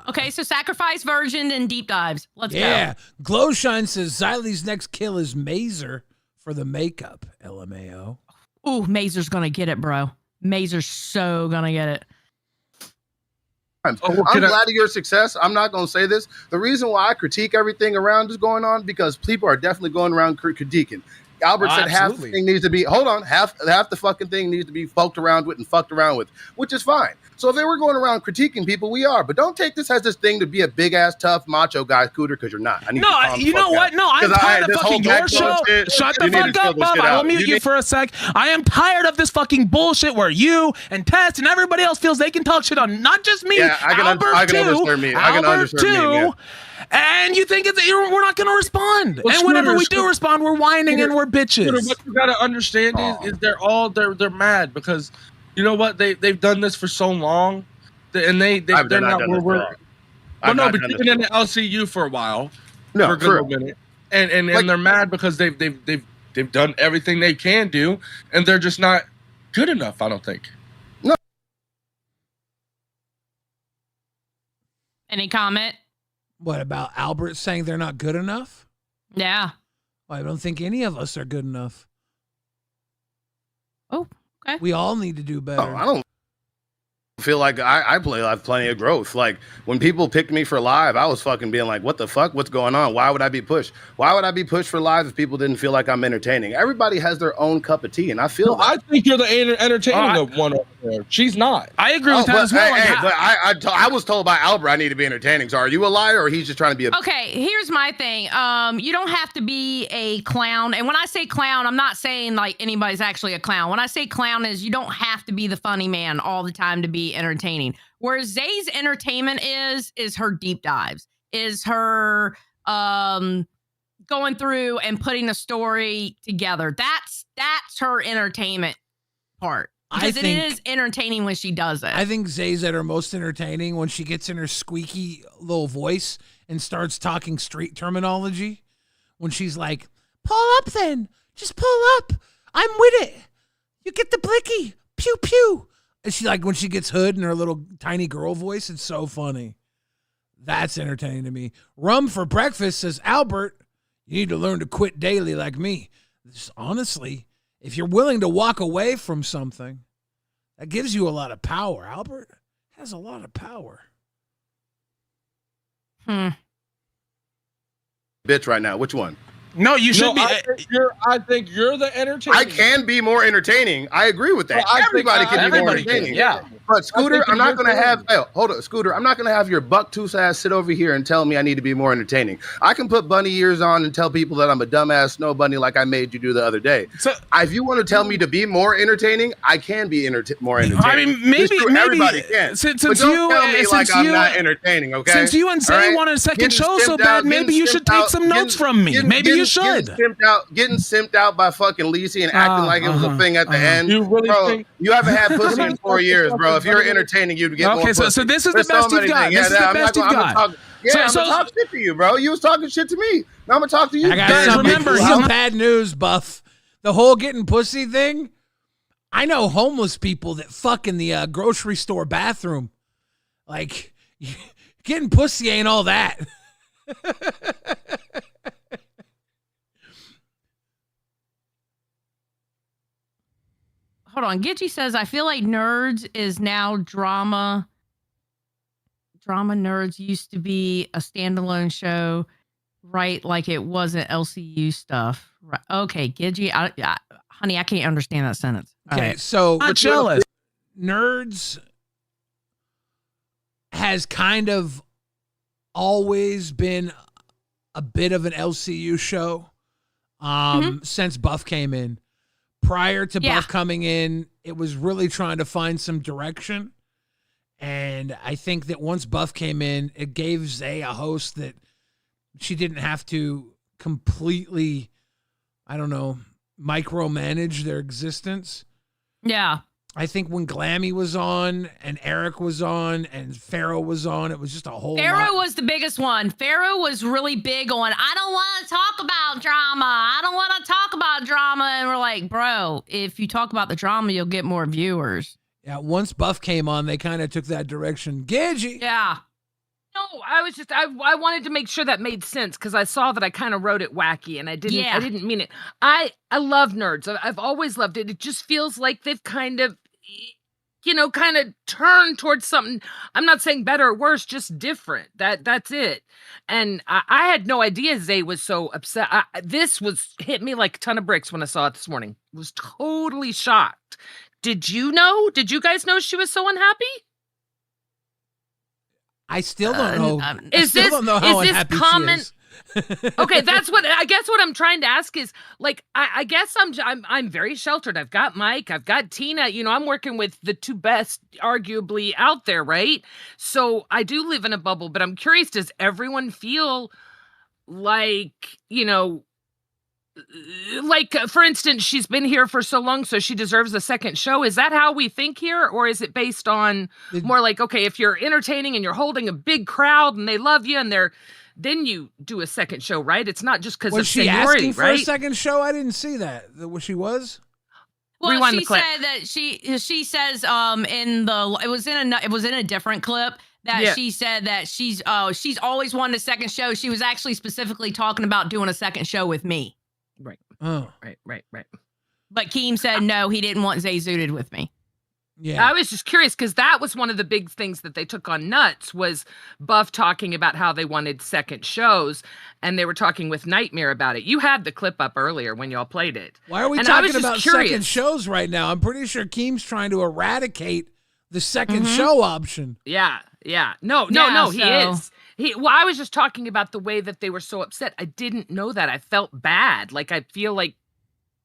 Okay, so sacrifice, virgin, and deep dives. Let's go. Yeah. Glowshine says Xylee's next kill is Mazer for the makeup. LMAO. Ooh, Mazer's gonna get it, bro. Mazer's so gonna get it. I'm glad of your success. I'm not going to say this. The reason why I critique everything around is going on because people are definitely going around critiquing. Albert said half the thing needs to be, half the fucking thing needs to be poked around with and fucked around with, which is fine. So if they were going around critiquing people, we are. But don't take this as this thing to be a big-ass, tough, macho guy, Cooter, because you're not. No, you know what? No, I'm tired of fucking your show. Shut the fuck up, Bob. I will mute you for a sec. I am tired of this fucking bullshit where you and Tess and everybody else feels they can talk shit on not just me, Albert too. And you think we're not going to respond. Well, and whenever we do respond, we're whining and we're bitches. What you got to understand is they're mad because you know what? They've done this for so long, and they're not where we're. Well, no, but you've been in the LCU for a while, for a good minute, and they're mad because they've done everything they can do, and they're just not good enough. I don't think. No. Any comment? What about Albert saying they're not good enough? Yeah. Well, I don't think any of us are good enough. Oh, okay. We all need to do better. I don't feel like I have plenty of growth. Like when people picked me for live, I was fucking being like, what the fuck? What's going on? Why would I be pushed? Why would I be pushed for live if people didn't feel like I'm entertaining? Everybody has their own cup of tea, and I feel that. I think you're the entertaining one over there. She's not. I agree with that as well. But I was told by Albert I need to be entertaining. So are you a liar or he's just trying to be a... Okay, here's my thing. You don't have to be a clown. And when I say clown, I'm not saying like anybody's actually a clown. When I say clown is you don't have to be the funny man all the time to be entertaining. Where Zay's entertainment is her deep dives, is her going through and putting a story together. That's her entertainment part. Because it is entertaining when she does it. I think Zay's at her most entertaining when she gets in her squeaky little voice and starts talking street terminology. When she's like, pull up then. Just pull up. I'm with it. You get the blicky. Pew, pew. And she like when she gets hood in her little tiny girl voice, it's so funny. That's entertaining to me. Rum for breakfast says, Albert, you need to learn to quit daily like me. Just honestly, if you're willing to walk away from something, that gives you a lot of power. Albert has a lot of power. Bitch right now. Which one? No, you should be. I think you're the entertainer. I can be more entertaining. I agree with that. Well, everybody can be more entertaining. Yeah. But Scooter, I'm not going to have. Hey, hold on, Scooter. I'm not going to have your buck-tooth ass sit over here and tell me I need to be more entertaining. I can put bunny ears on and tell people that I'm a dumbass snow bunny like I made you do the other day. So, if you want to tell me to be more entertaining, I can be more entertaining. I mean, maybe everybody can. Since but don't you, tell me like I'm not entertaining. Okay. Since you and Zay wanted a second show so bad, maybe you should take some notes from me. Maybe you should. Getting simped out by fucking Lisi and acting like it was a thing at the end. You really think you haven't had pussy in 4 years, bro? If you're entertaining, you'd get more pussy. So this is the best you've got. This is the best you've got. I'm gonna talk shit to you, bro. You was talking shit to me. Now I'm gonna talk to you. I got some bad news, Buff. The whole getting pussy thing. I know homeless people that fuck in the grocery store bathroom. Like, getting pussy ain't all that. Hold on. Gitchy says, I feel like Nerds is now drama. Drama Nerds used to be a standalone show, right? Like it wasn't LCU stuff. Right. Okay, Gitchy. Honey, I can't understand that sentence. Okay, so I'm jealous. Nerds has kind of always been a bit of an LCU show since Buff came in. Prior to Buff coming in, it was really trying to find some direction. And I think that once Buff came in, it gave Zay a host that she didn't have to completely, I don't know, micromanage their existence. Yeah. I think when Glammy was on and Eric was on and Pharaoh was on, it was just a whole Pharaoh lot. was the biggest one. Pharaoh was really big on, I don't want to talk about drama. I don't want to talk about drama. And we're like, bro, if you talk about the drama, you'll get more viewers. Yeah, once Buff came on, they kind of took that direction. Gidgey. Yeah. No, I was just I wanted to make sure that made sense because I saw that I kind of wrote it wacky and I didn't mean it. I love nerds. I've always loved it. It just feels like they've kind of turned towards something. I'm not saying better or worse, just different. That's it. And I had no idea Zay was so upset. This hit me like a ton of bricks when I saw it this morning. I was totally shocked. Did you know? Did you guys know she was so unhappy? I still don't know. I Is still this don't know how is this unhappy comment? she is. Okay, that's what I guess. What I'm trying to ask is, like, I guess I'm very sheltered. I've got Mike, I've got Tina. You know, I'm working with the two best, arguably, out there, right? So I do live in a bubble. But I'm curious: does everyone feel like, like, for instance, she's been here for so long, so she deserves a second show? Is that how we think here? Or is it based on more like, okay, if you're entertaining and you're holding a big crowd and they love you and then you do a second show, right? It's not just because of she seniority, asking for right? a second show? I didn't see that. She was? Well, Rewind she the clip. said that she says it was in a different clip that she said that she's always wanted a second show. She was actually specifically talking about doing a second show with me. Right. Oh. Right. But Keem said no, he didn't want Zay zooted with me. Yeah. I was just curious because that was one of the big things that they took on Nuts was Buff talking about how they wanted second shows, and they were talking with Nightmare about it. You had the clip up earlier when y'all played it. Why are we talking about second shows right now? I'm pretty sure Keem's trying to eradicate the second show option. Yeah. No, he is. I was just talking about the way that they were so upset. I didn't know that. I felt bad. Like, I feel like,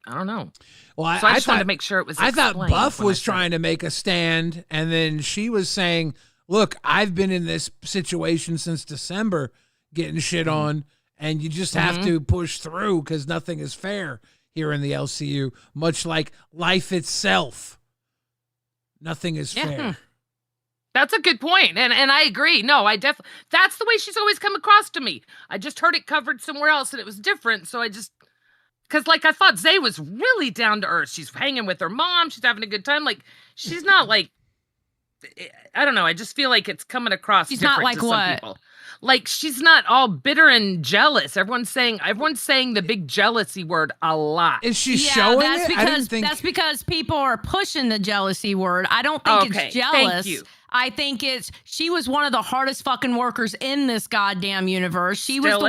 I don't know. Well, I just wanted to make sure it was I thought explained Buff when I was said trying to make a stand, and then she was saying, look, I've been in this situation since December getting shit on, and you just have to push through because nothing is fair here in the LCU, much like life itself. Nothing is fair. That's a good point. And I agree. No, that's the way she's always come across to me. I just heard it covered somewhere else and it was different. So because like I thought Zay was really down to earth. She's hanging with her mom. She's having a good time. Like, she's not like, I don't know. I just feel like it's coming across. She's not like to some what? people. Like, she's not all bitter and jealous. Everyone's saying the big jealousy word a lot. Is she showing that's it? Because, that's because people are pushing the jealousy word. I don't think it's jealous. Thank you. I think she was one of the hardest fucking workers in this goddamn universe. She was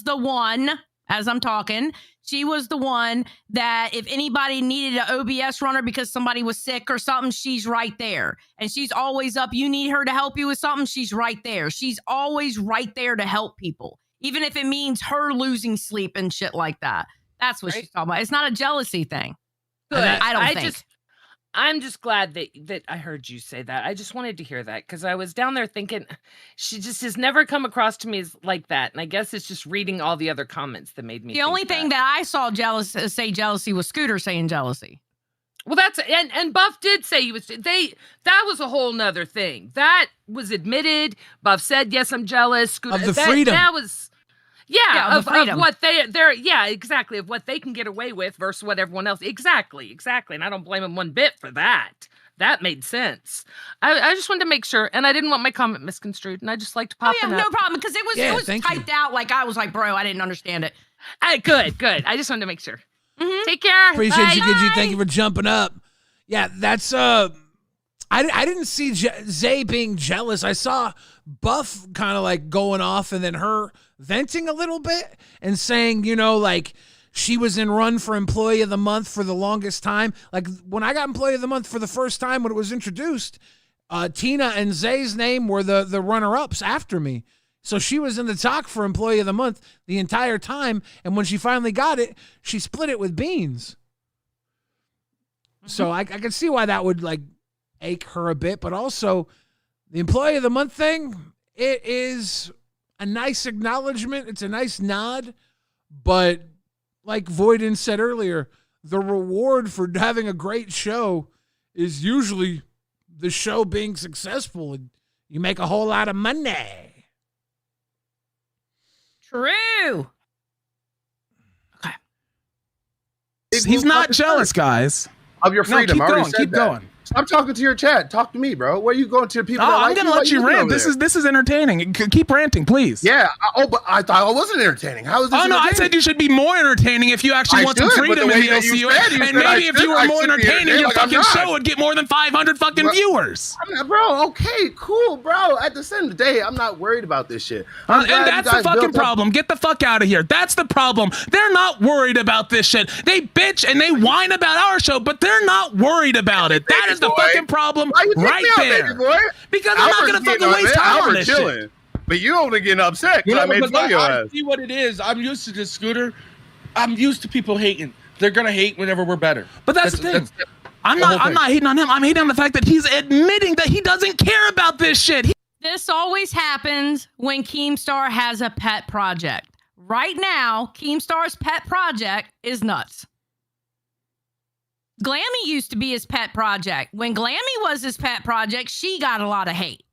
the one, as I'm talking, she was the one that if anybody needed an OBS runner because somebody was sick or something, she's right there. And she's always up. You need her to help you with something, she's right there. She's always right there to help people, even if it means her losing sleep and shit like that. That's what she's talking about. It's not a jealousy thing. Good. I don't think. I'm just glad that I heard you say that. I just wanted to hear that because I was down there thinking she just has never come across to me as like that. And I guess it's just reading all the other comments that made me The only thing that I saw say jealousy was Scooter saying jealousy. Well, that's and Buff did say that was a whole nother thing. That was admitted. Buff said, yes, I'm jealous. Scooter, of the freedom. That was of what they're exactly, of what they can get away with versus what everyone else. Exactly. And I don't blame them one bit for that. That made sense. I just wanted to make sure, and I didn't want my comment misconstrued, and I just like to pop it up. No problem, because it was typed out like I was like, bro, I didn't understand it. Good. I just wanted to make sure. Take care. Appreciate you, Gidgey. Thank you for jumping up. Yeah, that's I didn't see Zay being jealous. I saw Buff kind of like going off and then her venting a little bit and saying, like she was in run for Employee of the Month for the longest time. Like when I got Employee of the Month for the first time when it was introduced, Tina and Zay's name were the runner-ups after me. So she was in the talk for Employee of the Month the entire time, and when she finally got it, she split it with Beans. So I can see why that would like ache her a bit, but also the Employee of the Month thing, it is a nice acknowledgement. It's a nice nod, but like Voyden said earlier, the reward for having a great show is usually the show being successful and you make a whole lot of money. True. Okay. He's not jealous, guys. Of your freedom. No, keep going. Keep going. Stop talking to your chat. Talk to me, bro. Where are you going to people? Oh, that I'm like gonna you? let you rant. This is entertaining. Keep ranting, please. Yeah. But I thought I wasn't entertaining. How is this? Oh no, I said you should be more entertaining if you actually want some freedom in the LCU. And maybe if you were more entertaining, your fucking show would get more than 500 fucking viewers. Bro, okay, cool, bro. At the end of the day, I'm not worried about this shit. And that's the fucking problem. Get the fuck out of here. That's the problem. They're not worried about this shit. They bitch and they whine about our show, but they're not worried about it. That is the fucking problem right there. Because I'm not gonna fucking waste time on this shit. But you only getting upset because I made fun of your ass. See what it is. I'm used to this, Scooter. I'm used to people hating. They're gonna hate whenever we're better. But that's the thing. I'm not hating on him. I'm hating on the fact that he's admitting that he doesn't care about this shit. This always happens when Keemstar has a pet project. Right now, Keemstar's pet project is nuts. Glammy used to be his pet project. When Glammy was his pet project, she got a lot of hate.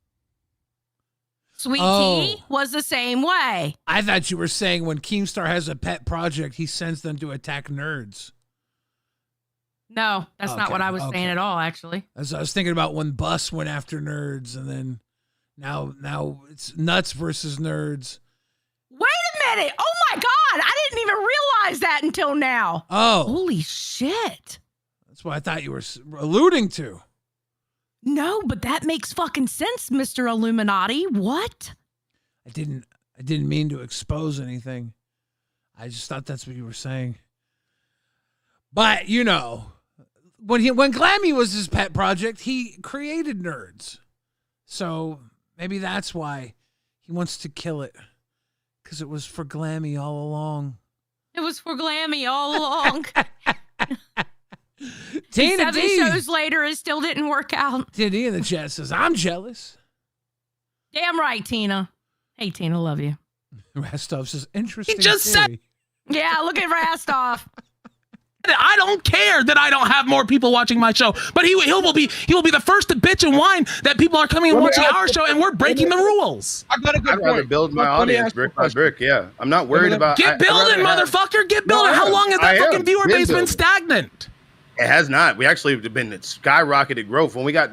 Sweet Tea was the same way. I thought you were saying when Keemstar has a pet project, he sends them to attack nerds. No, that's not what I was saying at all, actually. I was thinking about when Bus went after nerds, and then now it's Nuts versus nerds. Wait a minute. Oh, my God. I didn't even realize that until now. Oh. Holy shit. That's what I thought you were alluding to. No, but that makes fucking sense, Mr. Illuminati. What? I didn't mean to expose anything. I just thought that's what you were saying. But, you know, when Glammy was his pet project, he created nerds. So maybe that's why he wants to kill it. Because it was for Glammy all along. It was for Glammy all along. Tina 7 D. shows later, it still didn't work out. Tina D in the chat says, I'm jealous. Damn right, Tina. Hey, Tina, love you. Rastov says, interesting. He just said. Yeah, look at Rastov. I don't care that I don't have more people watching my show, but he will be the first to bitch and whine that people are coming and watching our show, and we're breaking the rules. I'd rather build my audience brick by brick. Yeah, I'm not worried about. Get building, motherfucker. Get building. How long has that fucking viewer base been stagnant? It has not. We actually have been skyrocketed growth when we got.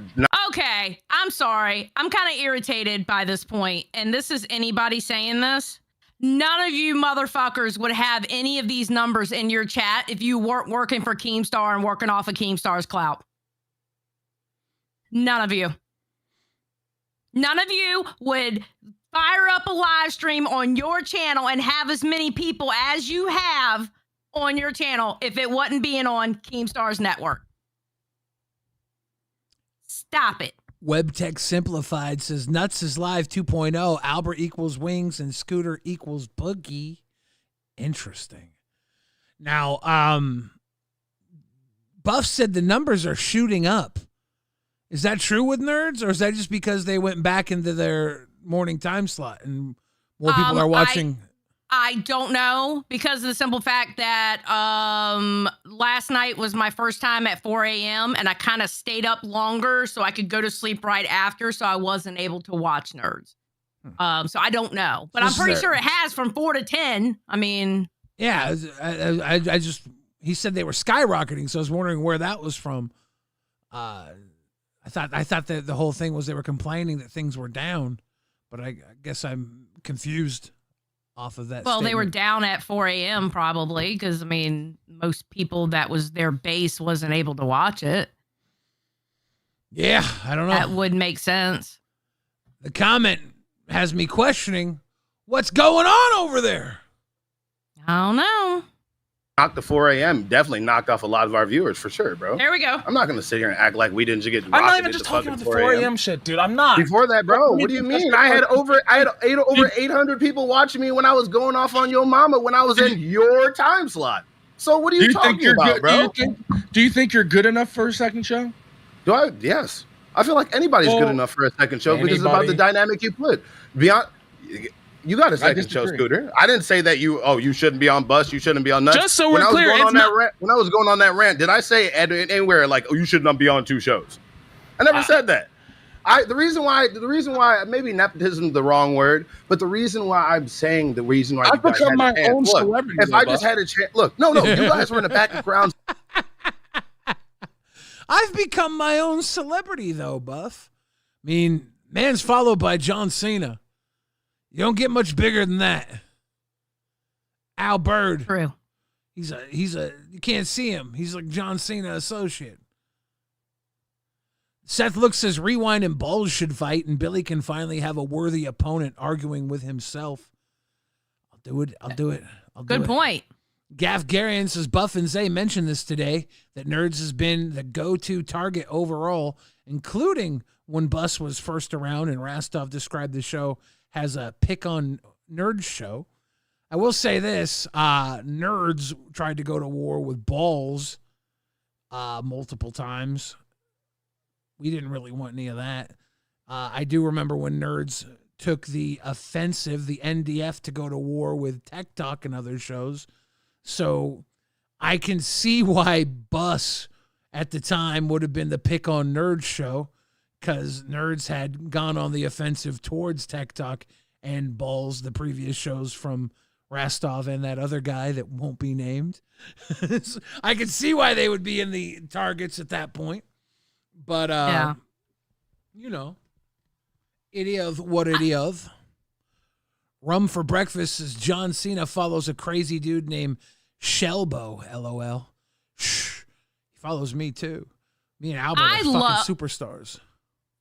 Okay, I'm sorry. I'm kind of irritated by this point, and this is anybody saying this. None of you motherfuckers would have any of these numbers in your chat if you weren't working for Keemstar and working off of Keemstar's clout. None of you. None of you would fire up a live stream on your channel and have as many people as you have on your channel if it wasn't being on Keemstar's network. Stop it. WebTech Simplified says Nuts is live 2.0. Albert equals Wings and Scooter equals Boogie. Interesting. Now, Buff said the numbers are shooting up. Is that true with nerds, or is that just because they went back into their morning time slot and more people are watching? I don't know, because of the simple fact that last night was my first time at 4 a.m. and I kind of stayed up longer so I could go to sleep right after, so I wasn't able to watch nerds. So I don't know, but I'm pretty sure it has from 4 to 10. I mean, yeah, I just, he said they were skyrocketing, so I was wondering where that was from. I thought that the whole thing was they were complaining that things were down, but I guess I'm confused off of that. Well, statement. they were down at 4 a.m. probably because, I mean, most people that was their base wasn't able to watch it. Yeah, I don't know. That would make sense. The comment has me questioning what's going on over there. I don't know. knocked the 4 a.m. definitely knocked off a lot of our viewers for sure, bro. There we go. I'm not gonna sit here and act like we didn't get. I'm not even just talking about the 4 a.m. shit, dude. I'm not. Before that, bro. What do you mean? I had over 800 people watching me when I was going off on your mama when I was in your time slot. So what are you talking about, bro? Do you think you're good enough for a second show? Do I? Yes. I feel like anybody's good enough for a second show because it's about the dynamic you put. Beyond, you got a second show, Scooter. I didn't say that you shouldn't be on Bus, you shouldn't be on Nuts. Just so we're clear, when I was going on that rant, did I say anywhere like, oh, you should not be on 2 shows? I never said that. The reason why maybe nepotism is the wrong word, but the reason why I'm saying the reason why I've become my own celebrity. If I just had a chance, look, no, you guys were in the background. I've become my own celebrity, though, Buff. I mean, man's followed by John Cena. You don't get much bigger than that. Al Bird. True. He's a you can't see him. He's like John Cena associate. Seth Look says Rewind and Balls should fight, and Billy can finally have a worthy opponent arguing with himself. I'll do it. Good point. Gaff Garian says Buff and Zay mentioned this today, that Nerds has been the go-to target overall, including when Bus was first around and Rastov described the show as a pick on Nerds show. I will say this, Nerds tried to go to war with Balls multiple times. We didn't really want any of that. I do remember when Nerds took the offensive, the NDF, to go to war with Tech Talk and other shows. So I can see why Bus at the time would have been the pick on Nerds show, because Nerds had gone on the offensive towards Tech Talk and Balls, the previous shows from Rastov and that other guy that won't be named. So I can see why they would be in the targets at that point. But, you know, idiot of what idiot of. Rum for breakfast says John Cena follows a crazy dude named Shelbo, LOL. Shh. He follows me too. Me and Albert are fucking superstars.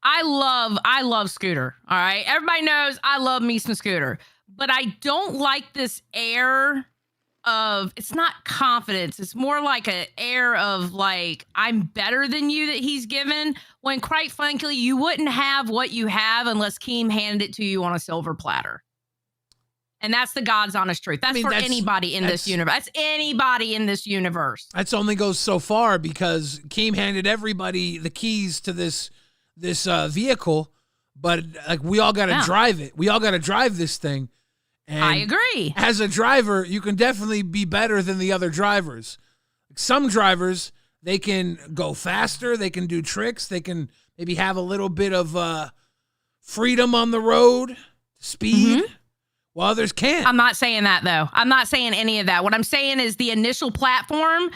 I love Scooter. All right. Everybody knows I love me some Scooter. But I don't like this air of, it's not confidence. It's more like an air of like, I'm better than you that he's given, when quite frankly, you wouldn't have what you have unless Keem handed it to you on a silver platter. And that's the God's honest truth. That's for anybody in this universe. That's anybody in this universe. That's only goes so far, because Keem handed everybody the keys to this vehicle, but like we all got to drive it. We all got to drive this thing. And I agree. As a driver, you can definitely be better than the other drivers. Some drivers, they can go faster. They can do tricks. They can maybe have a little bit of freedom on the road, speed. Mm-hmm. While others can't. I'm not saying that, though. I'm not saying any of that. What I'm saying is the initial platform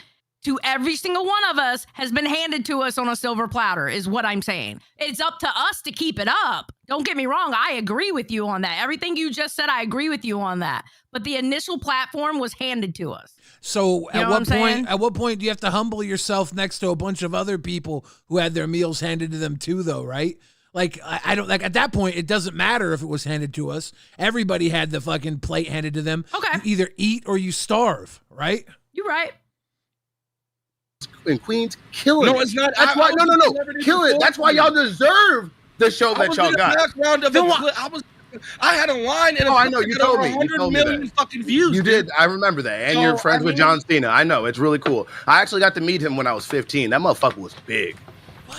to every single one of us has been handed to us on a silver platter, is what I'm saying. It's up to us to keep it up. Don't get me wrong. I agree with you on that. Everything you just said, I agree with you on that. But the initial platform was handed to us. So at what point do you have to humble yourself next to a bunch of other people who had their meals handed to them too, though, right? Like, I don't, like, at that point, it doesn't matter if it was handed to us. Everybody had the fucking plate handed to them. Okay. You either eat or you starve, right? You're right. And Queens, kill it. No, it's not. That's why, no. Kill it. That's why y'all deserve the show that y'all got. I had a line, and I know you told me. 100 million fucking views. You did. I remember that. And you're friends with John Cena. I know. It's really cool. I actually got to meet him when I was 15. That motherfucker was big.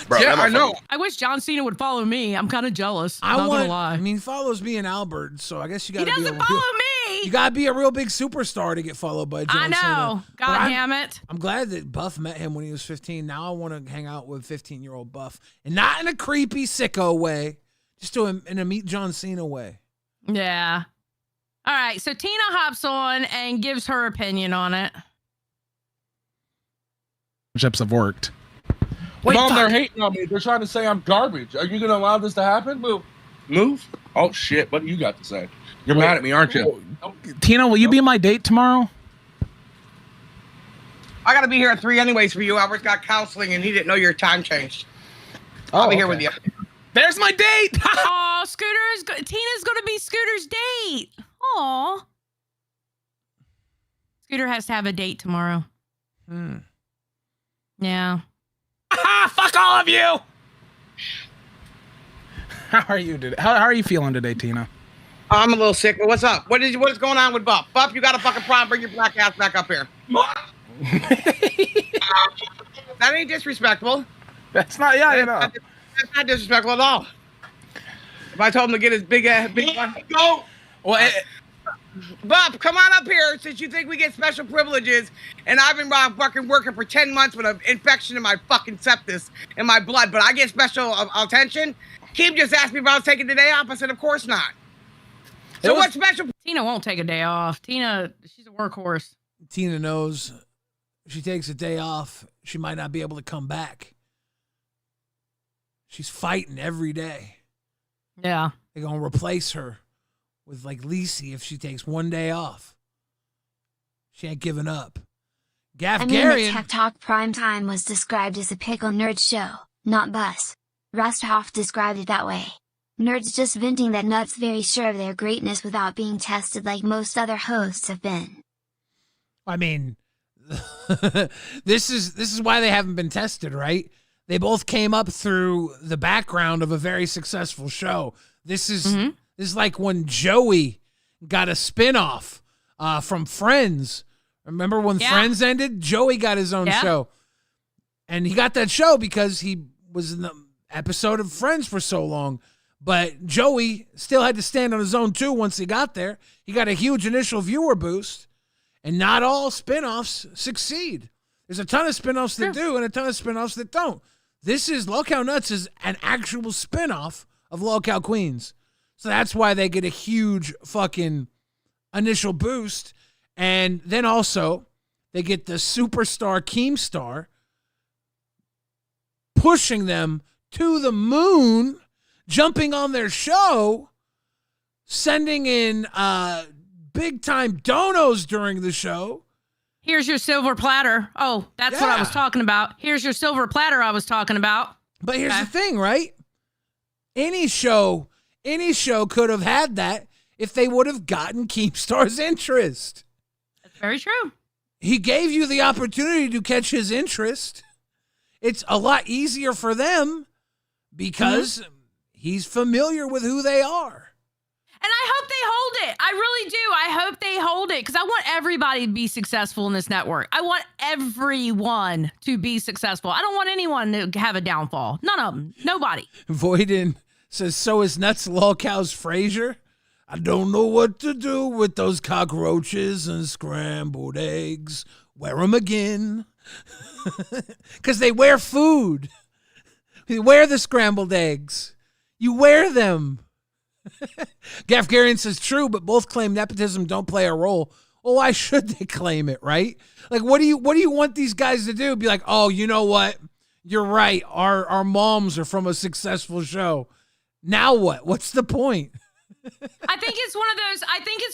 Bro, yeah, I know. I wish John Cena would follow me. I'm kind of jealous. Not gonna lie. I mean, follows me and Albert, so I guess you got to be. He doesn't follow me. You got to be a real big superstar to get followed by John Cena. I know. God damn it. I'm glad that Buff met him when he was 15. Now I want to hang out with 15-year-old Buff, and not in a creepy sicko way, just in a meet John Cena way. Yeah. All right. So Tina hops on and gives her opinion on it. Relationships have worked. Mom, they're hating on me. They're trying to say I'm garbage. Are you going to allow this to happen? Move. Oh, shit. What do you got to say? You're mad at me, aren't you? Tina, will you be my date tomorrow? I got to be here at 3 anyways for you. Albert's got counseling, and he didn't know your time changed. I'll be here with you. There's my date. Oh, Tina's going to be Scooter's date. Aw. Scooter has to have a date tomorrow. Yeah. Fuck all of you. How are you today? How are you feeling today, Tina? I'm a little sick, but what's up? What is going on with Buff? Buff, you got a fucking problem. Bring your black ass back up here. That ain't disrespectful. That's not, That's not disrespectful at all. If I told him to get his big one. Go! Well, Buff, come on up here since you think we get special privileges. And I've been fucking working for 10 months with an infection in my fucking septus in my blood, but I get special attention. Keem just asked me if I was taking the day off. I said, of course not. So what's special? Tina won't take a day off. Tina, she's a workhorse. Tina knows if she takes a day off, she might not be able to come back. She's fighting every day. Yeah. They're going to replace her with like Lacey if she takes one day off. She ain't giving up. I mean, the Tech Talk Primetime was described as a pickle nerd show, not bus. Rusthoff described it that way. Nerds just venting that nuts, very sure of their greatness without being tested like most other hosts have been. I mean, this is why they haven't been tested, right? They both came up through the background of a very successful show. This is like when Joey got a spinoff from Friends. Remember when Friends ended? Joey got his own show. And he got that show because he was in the episode of Friends for so long. But Joey still had to stand on his own too once he got there. He got a huge initial viewer boost. And not all spinoffs succeed. There's a ton of spinoffs that do and a ton of spinoffs that don't. This is Lolcow Nuts is an actual spinoff of Lolcow Queens. So that's why they get a huge fucking initial boost. And then also they get the superstar Keemstar pushing them to the moon, jumping on their show, sending in big time donos during the show. Here's your silver platter. Oh, that's what I was talking about. Here's your silver platter I was talking about. But here's the thing, right? Any show could have had that if they would have gotten Keemstar's interest. That's very true. He gave you the opportunity to catch his interest. It's a lot easier for them because he's familiar with who they are. And I hope they hold it. I really do. I hope they hold it because I want everybody to be successful in this network. I want everyone to be successful. I don't want anyone to have a downfall. None of them. Nobody. Voyden says, so is Nuts Lolcow's Frasier? I don't know what to do with those cockroaches and scrambled eggs. Wear them again. Because they wear food. They wear the scrambled eggs. You wear them. Gafgarian says, true, but both claim nepotism don't play a role. Well, why should they claim it, right? Like, what do you want these guys to do? Be like, oh, you know what? You're right. Our moms are from a successful show. Now what? What's the point? I think it's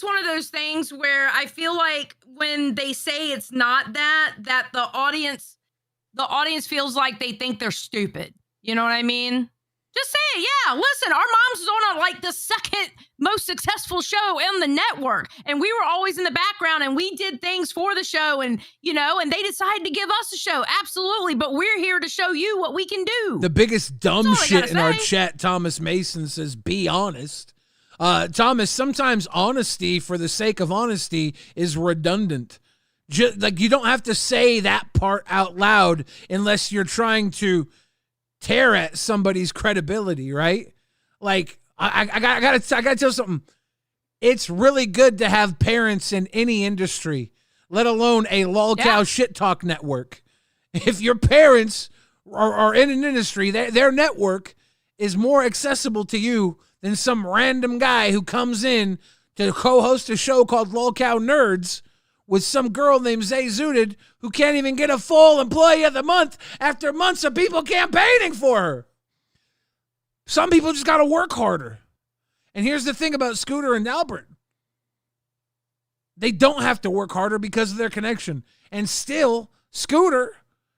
one of those things where I feel like when they say it's not that the audience feels like they think they're stupid. You know what I mean? Just say it. Yeah, listen, our moms was on like the second most successful show in the network. And we were always in the background and we did things for the show and, and they decided to give us a show. Absolutely. But we're here to show you what we can do. The biggest dumb shit in our chat, Thomas Mason says, be honest. Thomas, sometimes honesty for the sake of honesty is redundant. Like you don't have to say that part out loud unless you're trying to tear at somebody's credibility, right? Like I gotta tell you something. It's really good to have parents in any industry, let alone a Lolcow shit talk network. If your parents are in an industry, their network is more accessible to you than some random guy who comes in to co-host a show called Lolcow Nerds with some girl named Zay Zooted who can't even get a full employee of the month after months of people campaigning for her. Some people just got to work harder. And here's the thing about Scooter and Albert. They don't have to work harder because of their connection. And still, Scooter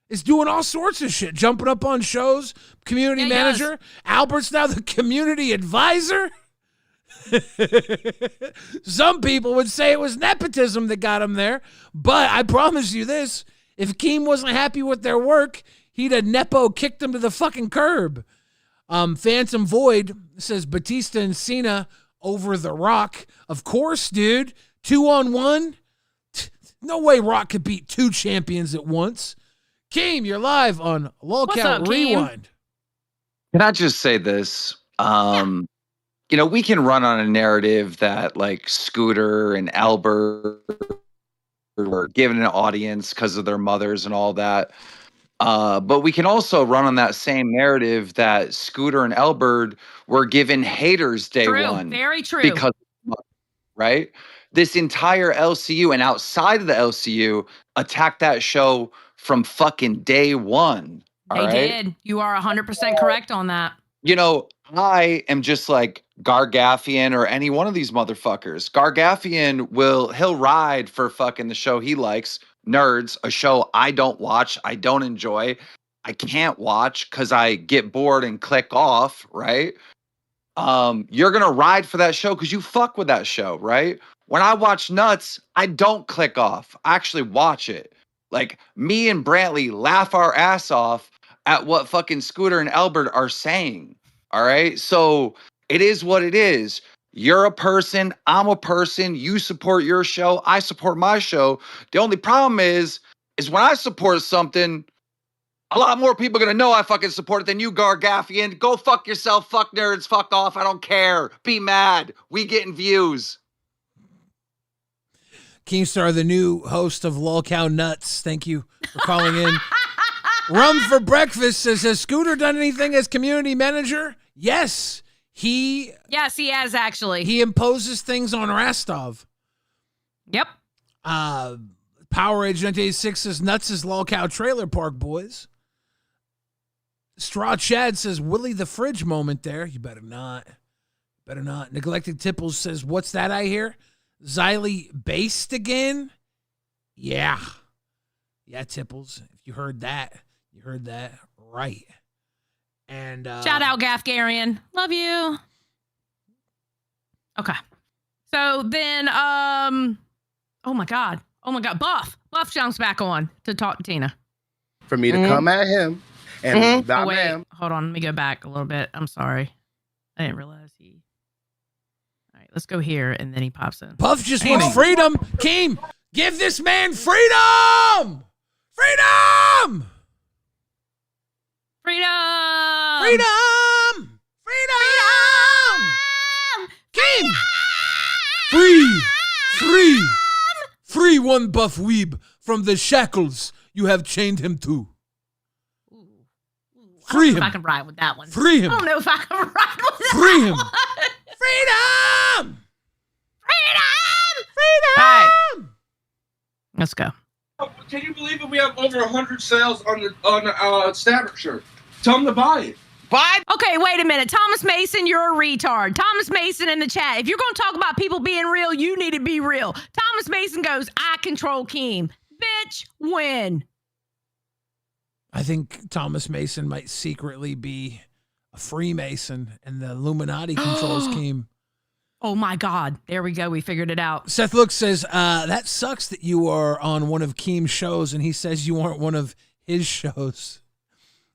is doing all sorts of shit, jumping up on shows, community manager. Albert's now the community advisor. Some people would say it was nepotism that got him there, but I promise you this, if Keem wasn't happy with their work, he'd have Nepo kicked them to the fucking curb. Phantom Void says Batista and Cena over The Rock. Of course, dude. 2-on-1. No way Rock could beat 2 champions at once. Keem, you're live on LolcowRewind. Can I just say this? You know, we can run on a narrative that like Scooter and Albert were given an audience because of their mothers and all that. But we can also run on that same narrative that Scooter and Albert were given haters day one. Very true. Because, right? This entire LCU and outside of the LCU attacked that show from fucking day one. They did. You are 100% correct on that. You know, I am just like Gargaffian or any one of these motherfuckers. Gargaffian he'll ride for fucking the show he likes, Nerds, a show I don't watch, I don't enjoy, I can't watch because I get bored and click off, right? You're gonna ride for that show because you fuck with that show, right? When I watch Nuts, I don't click off. I actually watch it. Like me and Brantley laugh our ass off at what fucking Scooter and Albert are saying. All right. So it is what it is. You're a person. I'm a person. You support your show. I support my show. The only problem is when I support something, a lot more people are going to know I fucking support it than you, Gargaffian. Go fuck yourself. Fuck nerds. Fuck off. I don't care. Be mad. We getting views. Keemstar, the new host of Lolcow Nuts. Thank you for calling in. Rum for Breakfast says, has Scooter done anything as community manager? Yes. Yes, he has actually. He imposes things on Rastov. Yep. Power Age 1986 says, Nuts is Lolcow Trailer Park Boys. Straw Chad says, Willie the Fridge moment there. You better not. Better not. Neglected Tipples says, what's that I hear? Xylee based again? Yeah. Yeah, Tipples. If you heard that, you heard that right. And shout out Gafgarian. Love you. Okay. So then oh my god. Buff jumps back on to talk to Tina. For me to come at him and hold on, let me go back a little bit. I'm sorry. I didn't realize he. All right, let's go here and then he pops in. Buff just wants freedom. Keem, give this man freedom! Freedom! Freedom! Freedom! Freedom! Keem! Free one buff weeb from the shackles you have chained him to. Free him. I can ride with that one. Free him. I don't know if I can ride with that Free him. one. Freedom! All right. Let's go. Can you believe it? We have over 100 sales on the Stabbert shirt. Tell them to buy it. Buy? Okay, wait a minute. Thomas Mason, you're a retard. Thomas Mason in the chat. If you're going to talk about people being real, you need to be real. Thomas Mason goes, I control Keem. Bitch, win. I think Thomas Mason might secretly be a Freemason and the Illuminati controls Keem. Oh my God. There we go. We figured it out. Seth Look says, that sucks that you are on one of Keem's shows and he says you aren't one of his shows.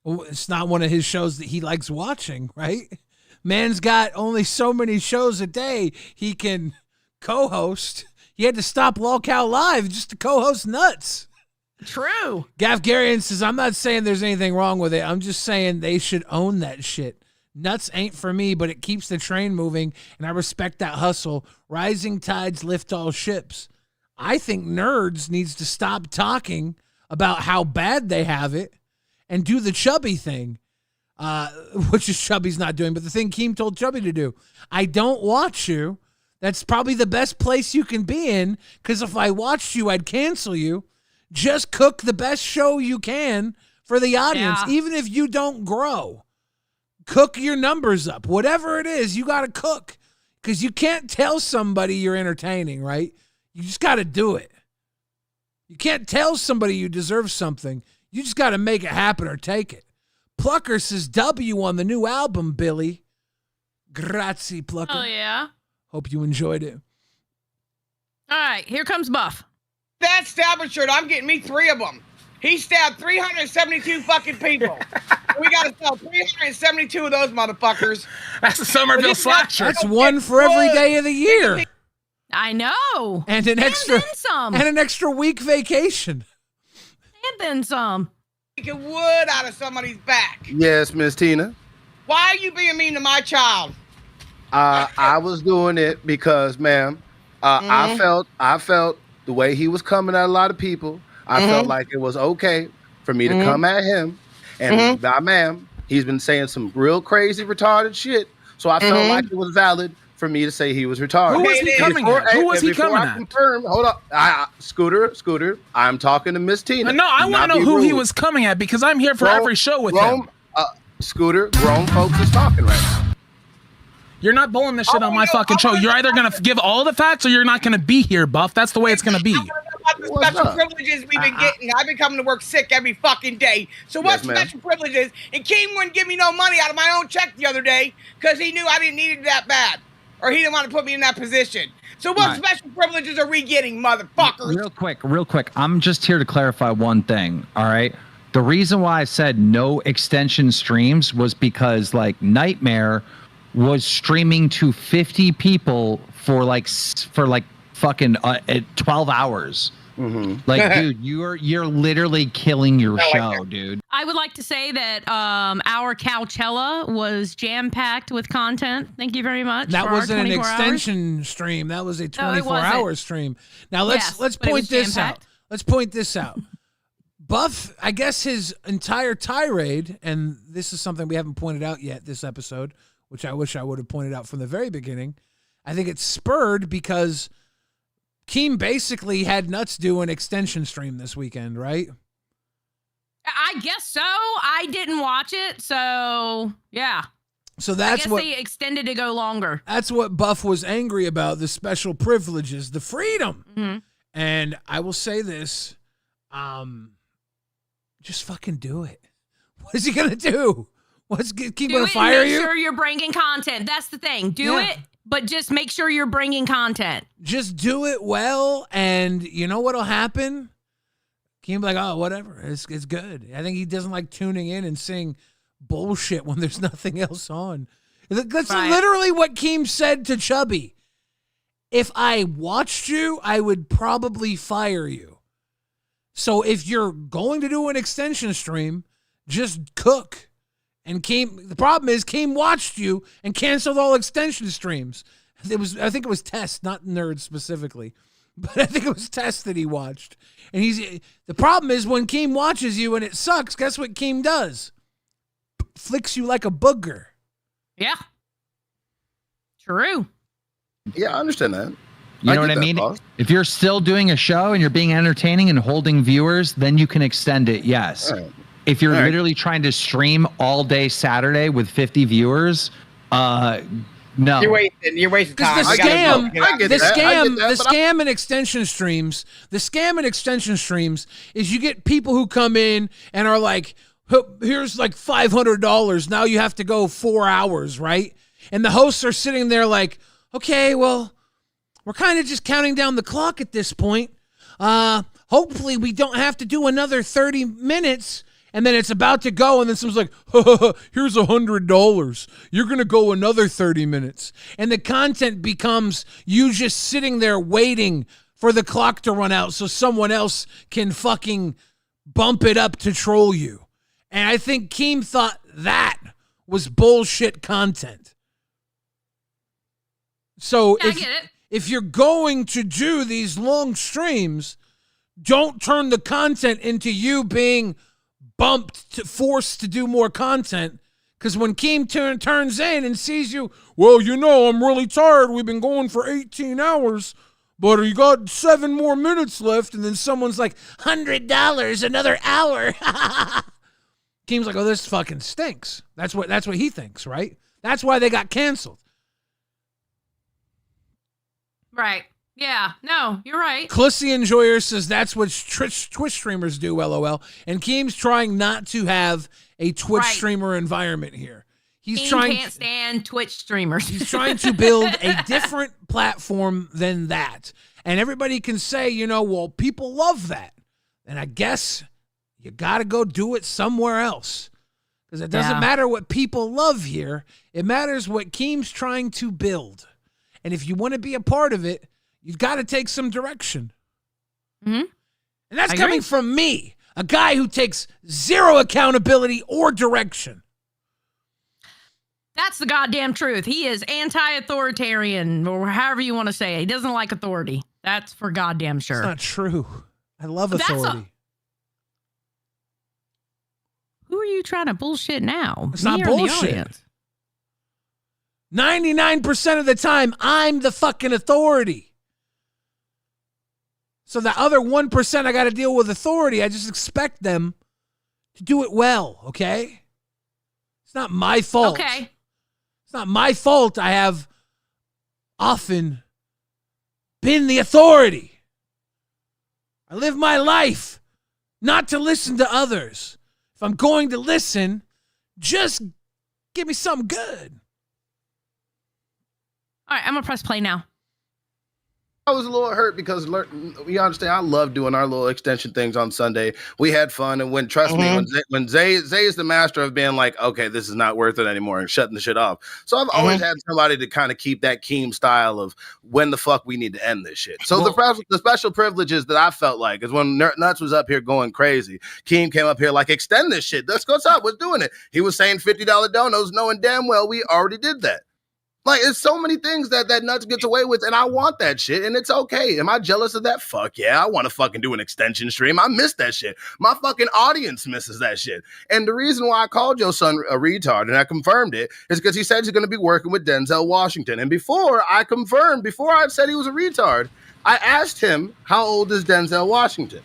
It's not one of his shows that he likes watching, right? Man's got only so many shows a day he can co-host. He had to stop Lolcow Live just to co-host Nuts. True. Gafgarian says, I'm not saying there's anything wrong with it. I'm just saying they should own that shit. Nuts ain't for me, but it keeps the train moving, and I respect that hustle. Rising tides lift all ships. I think Nerds needs to stop talking about how bad they have it and do the Chubby thing, which is Chubby's not doing, but the thing Keem told Chubby to do. I don't watch you. That's probably the best place you can be in, because if I watched you, I'd cancel you. Just cook the best show you can for the audience, even if you don't grow. Cook your numbers up. Whatever it is, you got to cook, because you can't tell somebody you're entertaining, right? You just got to do it. You can't tell somebody you deserve something. You just got to make it happen or take it. Plucker says W on the new album, Billy. Grazie, Plucker. Oh, yeah. Hope you enjoyed it. All right, here comes Buff. That stabber shirt, I'm getting me 3 of them. He stabbed 372 fucking people. We got to sell 372 of those motherfuckers. That's a Somerville slap shirt. That's one for every day of the year. I know. And an extra then some. And an extra week vacation. And then some. Taking wood out of somebody's back. Yes, Miss Tina. Why are you being mean to my child? I was doing it because, ma'am, I felt the way he was coming at a lot of people. I felt like it was okay for me to come at him. And ma'am, he's been saying some real crazy, retarded shit. So I felt like it was valid for me to say he was retarded. Who was he coming at? Who was he coming at? Confirm, hold up. Scooter, I'm talking to Miss Tina. No, I want to know who he was coming at because I'm here for every show with him. Scooter, grown folks is talking right now. You're not bowling this shit on my fucking show. You're either going to give all the facts or you're not going to be here, Buff. That's the way it's going to be. About the special privileges we've been getting. I've been coming to work sick every fucking day. So what special privileges? And Keem wouldn't give me no money out of my own check the other day because he knew I didn't need it that bad. Or he didn't want to put me in that position. So what special privileges are we getting, motherfuckers? Real quick. I'm just here to clarify one thing, all right? The reason why I said no extension streams was because, like, Nightmare was streaming to 50 people for fucking 12 hours. Like, dude, you're literally killing your show, dude. I would like to say that our Coachella was jam-packed with content. Thank you very much. That wasn't an 24 extension stream. That was a 24-hour stream. Now let's point this out. Let's point this out. Buff, I guess his entire tirade, and this is something we haven't pointed out yet this episode, which I wish I would have pointed out from the very beginning. I think it's spurred because Keem basically had Nuts do an extension stream this weekend, right? I guess so. I didn't watch it, so yeah. So that's what they extended to go longer. That's what Buff was angry about, the special privileges, the freedom. And I will say this, just fucking do it. What is he going to do? What's Keem going to fire you? Make sure you're bringing content. That's the thing. Do it, but just make sure you're bringing content. Just do it well, and you know what'll happen? Keem like, oh, whatever. It's good. I think he doesn't like tuning in and seeing bullshit when there's nothing else on. That's literally what Keem said to Chubby. If I watched you, I would probably fire you. So if you're going to do an extension stream, just cook. And the problem is Keem watched you and canceled all extension streams. I think it was Test, not Nerd specifically, but I think it was Test that he watched. And the problem is when Keem watches you and it sucks, guess what Keem does? Flicks you like a booger. Yeah. True. Yeah, I understand that. You know what I mean? If you're still doing a show and you're being entertaining and holding viewers, then you can extend it, yes. If you're literally trying to stream all day Saturday with 50 viewers, no. You're wasting time. The scam in extension streams is you get people who come in and are like, here's like $500. Now you have to go 4 hours, right? And the hosts are sitting there like, okay, well, we're kind of just counting down the clock at this point. Hopefully we don't have to do another 30 minutes. And then it's about to go, and then someone's like, here's $100. You're going to go another 30 minutes. And the content becomes you just sitting there waiting for the clock to run out so someone else can fucking bump it up to troll you. And I think Keem thought that was bullshit content. So if you're going to do these long streams, don't turn the content into you being forced to do more content, because when Keem turns in and sees you, well, I'm really tired. We've been going for 18 hours, but you got 7 more minutes left, and then someone's like, $100, another hour. Keem's like, oh, this fucking stinks. That's what he thinks, right? That's why they got canceled. Right. Yeah, no, you're right. Clissy Enjoyer says that's what Twitch streamers do, LOL. And Keem's trying not to have a Twitch streamer environment here. He's King trying. can't stand Twitch streamers. He's trying to build a different platform than that, and everybody can say, well, people love that, and I guess you got to go do it somewhere else, because it doesn't matter what people love here. It matters what Keem's trying to build, and if you want to be a part of it, you've got to take some direction. Mm-hmm. And that's coming from me, a guy who takes zero accountability or direction. That's the goddamn truth. He is anti-authoritarian, or however you want to say it. He doesn't like authority. That's for goddamn sure. It's not true. I love authority. Who are you trying to bullshit now? It's not bullshit. 99% of the time, I'm the fucking authority. So the other 1% I got to deal with authority. I just expect them to do it well, okay? It's not my fault. Okay. It's not my fault I have often been the authority. I live my life not to listen to others. If I'm going to listen, just give me something good. All right, I'm going to press play now. I was a little hurt because we understand I love doing our little extension things on Sunday. We had fun, and trust me, when Zay is the master of being like, okay, this is not worth it anymore, and shutting the shit off. So I've always had somebody to kind of keep that Keem style of when the fuck we need to end this shit. So the special privileges that I felt like is when Nuts was up here going crazy. Keem came up here like, extend this shit. Let's go up. What's doing it? He was saying $50 donos, knowing damn well we already did that. Like, it's so many things that Nuts gets away with, and I want that shit, and it's okay. Am I jealous of that? Fuck yeah, I want to fucking do an extension stream. I miss that shit. My fucking audience misses that shit. And the reason why I called your son a retard, and I confirmed it, is because he said he's going to be working with Denzel Washington. And before I said he was a retard, I asked him, how old is Denzel Washington?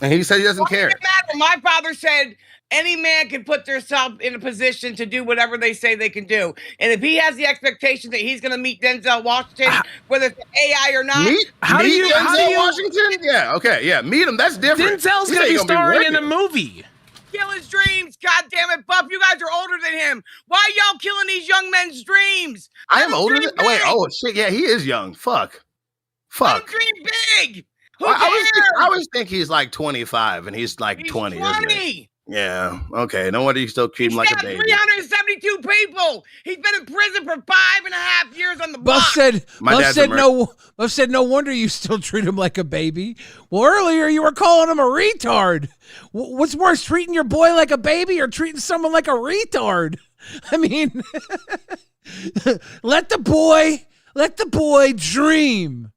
And he said he doesn't care. My father said, any man can put themselves in a position to do whatever they say they can do. And if he has the expectation that he's going to meet Denzel Washington, whether it's AI or not. Meet Denzel Washington? Yeah, okay, yeah. Meet him. That's different. Denzel's going to be starring in a movie. Kill his dreams. God damn it, Buff. You guys are older than him. Why are y'all killing these young men's dreams? I am older than wait, oh shit, yeah, he is young. Fuck. Dream big. Who cares? I always think he's like 25 and he's like 20, isn't he? Yeah, okay. No wonder you still treat him like a baby. 372 people. He's been in prison for 5.5 years on the block. Buff said, no wonder you still treat him like a baby. Well, earlier you were calling him a retard. What's worse, treating your boy like a baby or treating someone like a retard? I mean, let the boy dream.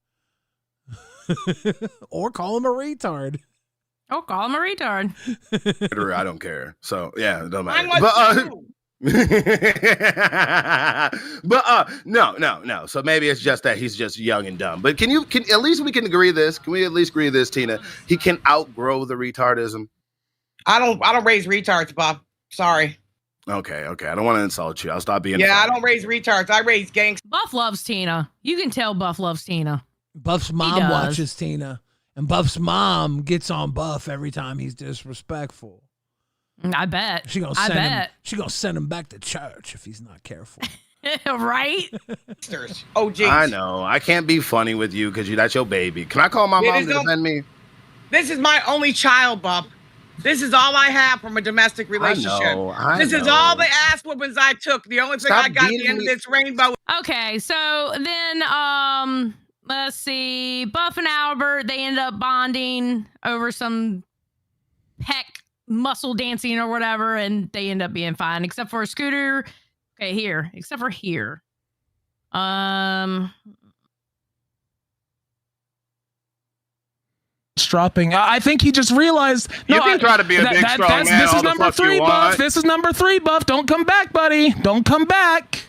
Or call him a retard. Oh, call him a retard. I don't care. So yeah, it doesn't matter. No. So maybe it's just that he's just young and dumb. But can at least we can agree this? Can we at least agree this, Tina? He can outgrow the retardism. I don't raise retards, Bob. Sorry. Okay. I don't want to insult you. I'll stop being. Yeah, funny. I don't raise retards. I raise gangsters. Buff loves Tina. You can tell Buff loves Tina. Buff's mom watches Tina. And Buff's mom gets on Buff every time he's disrespectful. I bet. She gonna send him back to church if he's not careful. Right? Oh, geez. I know. I can't be funny with you because that's your baby. Can I call my mom to defend me? This is my only child, Bob. This is all I have from a domestic relationship. I know. Is all the ass whoopings I took. The only thing I got at the end of this rainbow. Okay, so then let's see. Buff and Albert, they end up bonding over some pec muscle dancing or whatever, and they end up being fine, except for Scooter. Okay, except for here. Dropping. I think he just realized. You can try to be a big strong man. This is number 3, Buff. This is number 3, Buff. Don't come back, buddy. Don't come back.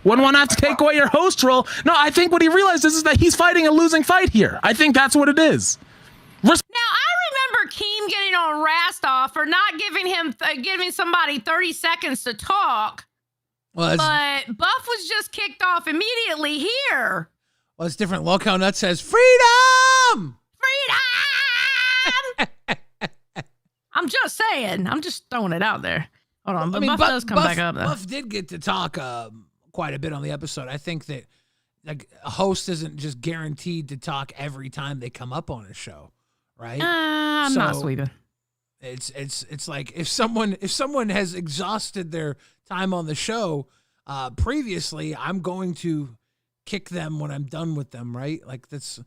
Wouldn't want to have to take away your host role. No, I think what he realized is that he's fighting a losing fight here. I think that's what it is. Now, I remember Keem getting on Rastoff for not giving somebody 30 seconds to talk. But Buff was just kicked off immediately here. Well, it's different. Local Nut says, freedom! I'm just saying. I'm just throwing it out there. Hold on, but I mean, Buff does come back up though. Buff did get to talk quite a bit on the episode. I think that like a host isn't just guaranteed to talk every time they come up on a show, right? I'm not sweeping. It's like if someone has exhausted their time on the show previously, I'm going to kick them when I'm done with them, right? Like that's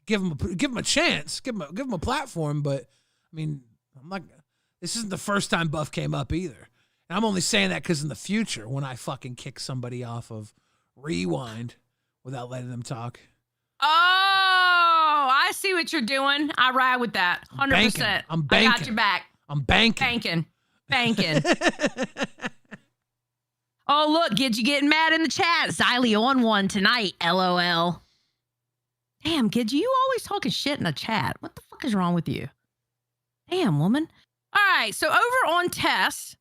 give them a chance, give them a platform. But I mean, this isn't the first time Buff came up either. And I'm only saying that because in the future, when I fucking kick somebody off of Rewind without letting them talk. Oh, I see what you're doing. I ride with that. 100%. I'm banking. I got your back. I'm banking. Banking. Oh, look, Gidge, you getting mad in the chat. Xylee on one tonight, LOL. Damn, Gidge, you always talking shit in the chat. What the fuck is wrong with you? Damn, woman. All right, so over on Test.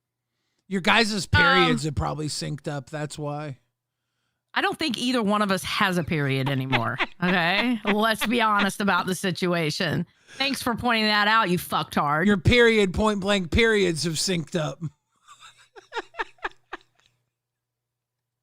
Your guys' periods are probably synced up. That's why. I don't think either one of us has a period anymore. Okay? Let's be honest about the situation. Thanks for pointing that out, you fucktard. Your period, point blank periods have synced up.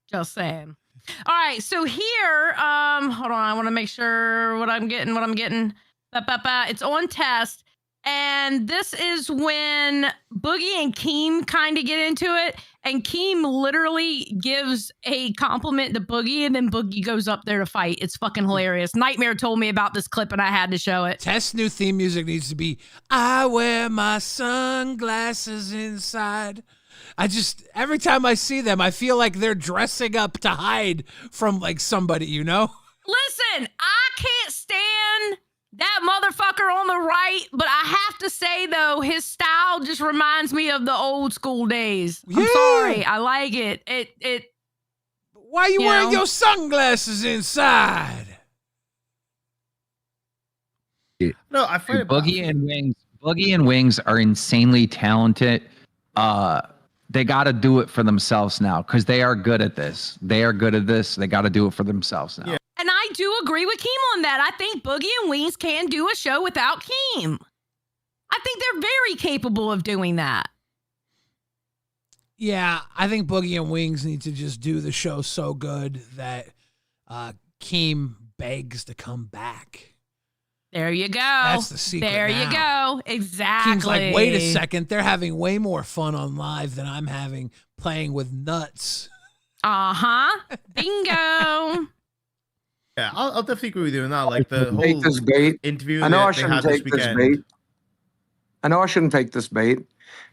Just saying. All right, so here, hold on, I want to make sure what I'm getting. It's on Test. And this is when Boogie and Keem kind of get into it. And Keem literally gives a compliment to Boogie, and then Boogie goes up there to fight. It's fucking hilarious. Nightmare told me about this clip, and I had to show it. Test's new theme music needs to be, I wear my sunglasses inside. Every time I see them, I feel like they're dressing up to hide from like somebody, you know? Listen, I can't stand that motherfucker on the right, but I have to say, though, his style just reminds me of the old school days. I'm sorry. I like it. Why are you wearing your sunglasses inside? No, I find Boogie and Wings are insanely talented. They got to do it for themselves now because they are good at this. They got to do it for themselves now. Yeah. And I do agree with Keem on that. I think Boogie and Wings can do a show without Keem. I think they're very capable of doing that. Yeah, I think Boogie and Wings need to just do the show so good that Keem begs to come back. There you go. That's the secret. There you go. Exactly. Keem's like, wait a second. They're having way more fun on live than I'm having playing with nuts. Uh-huh. Bingo. Yeah, I'll definitely agree with you on that. Like the whole this bait. interview I know that I they shouldn't had this take this weekend. bait. I know I shouldn't take this bait,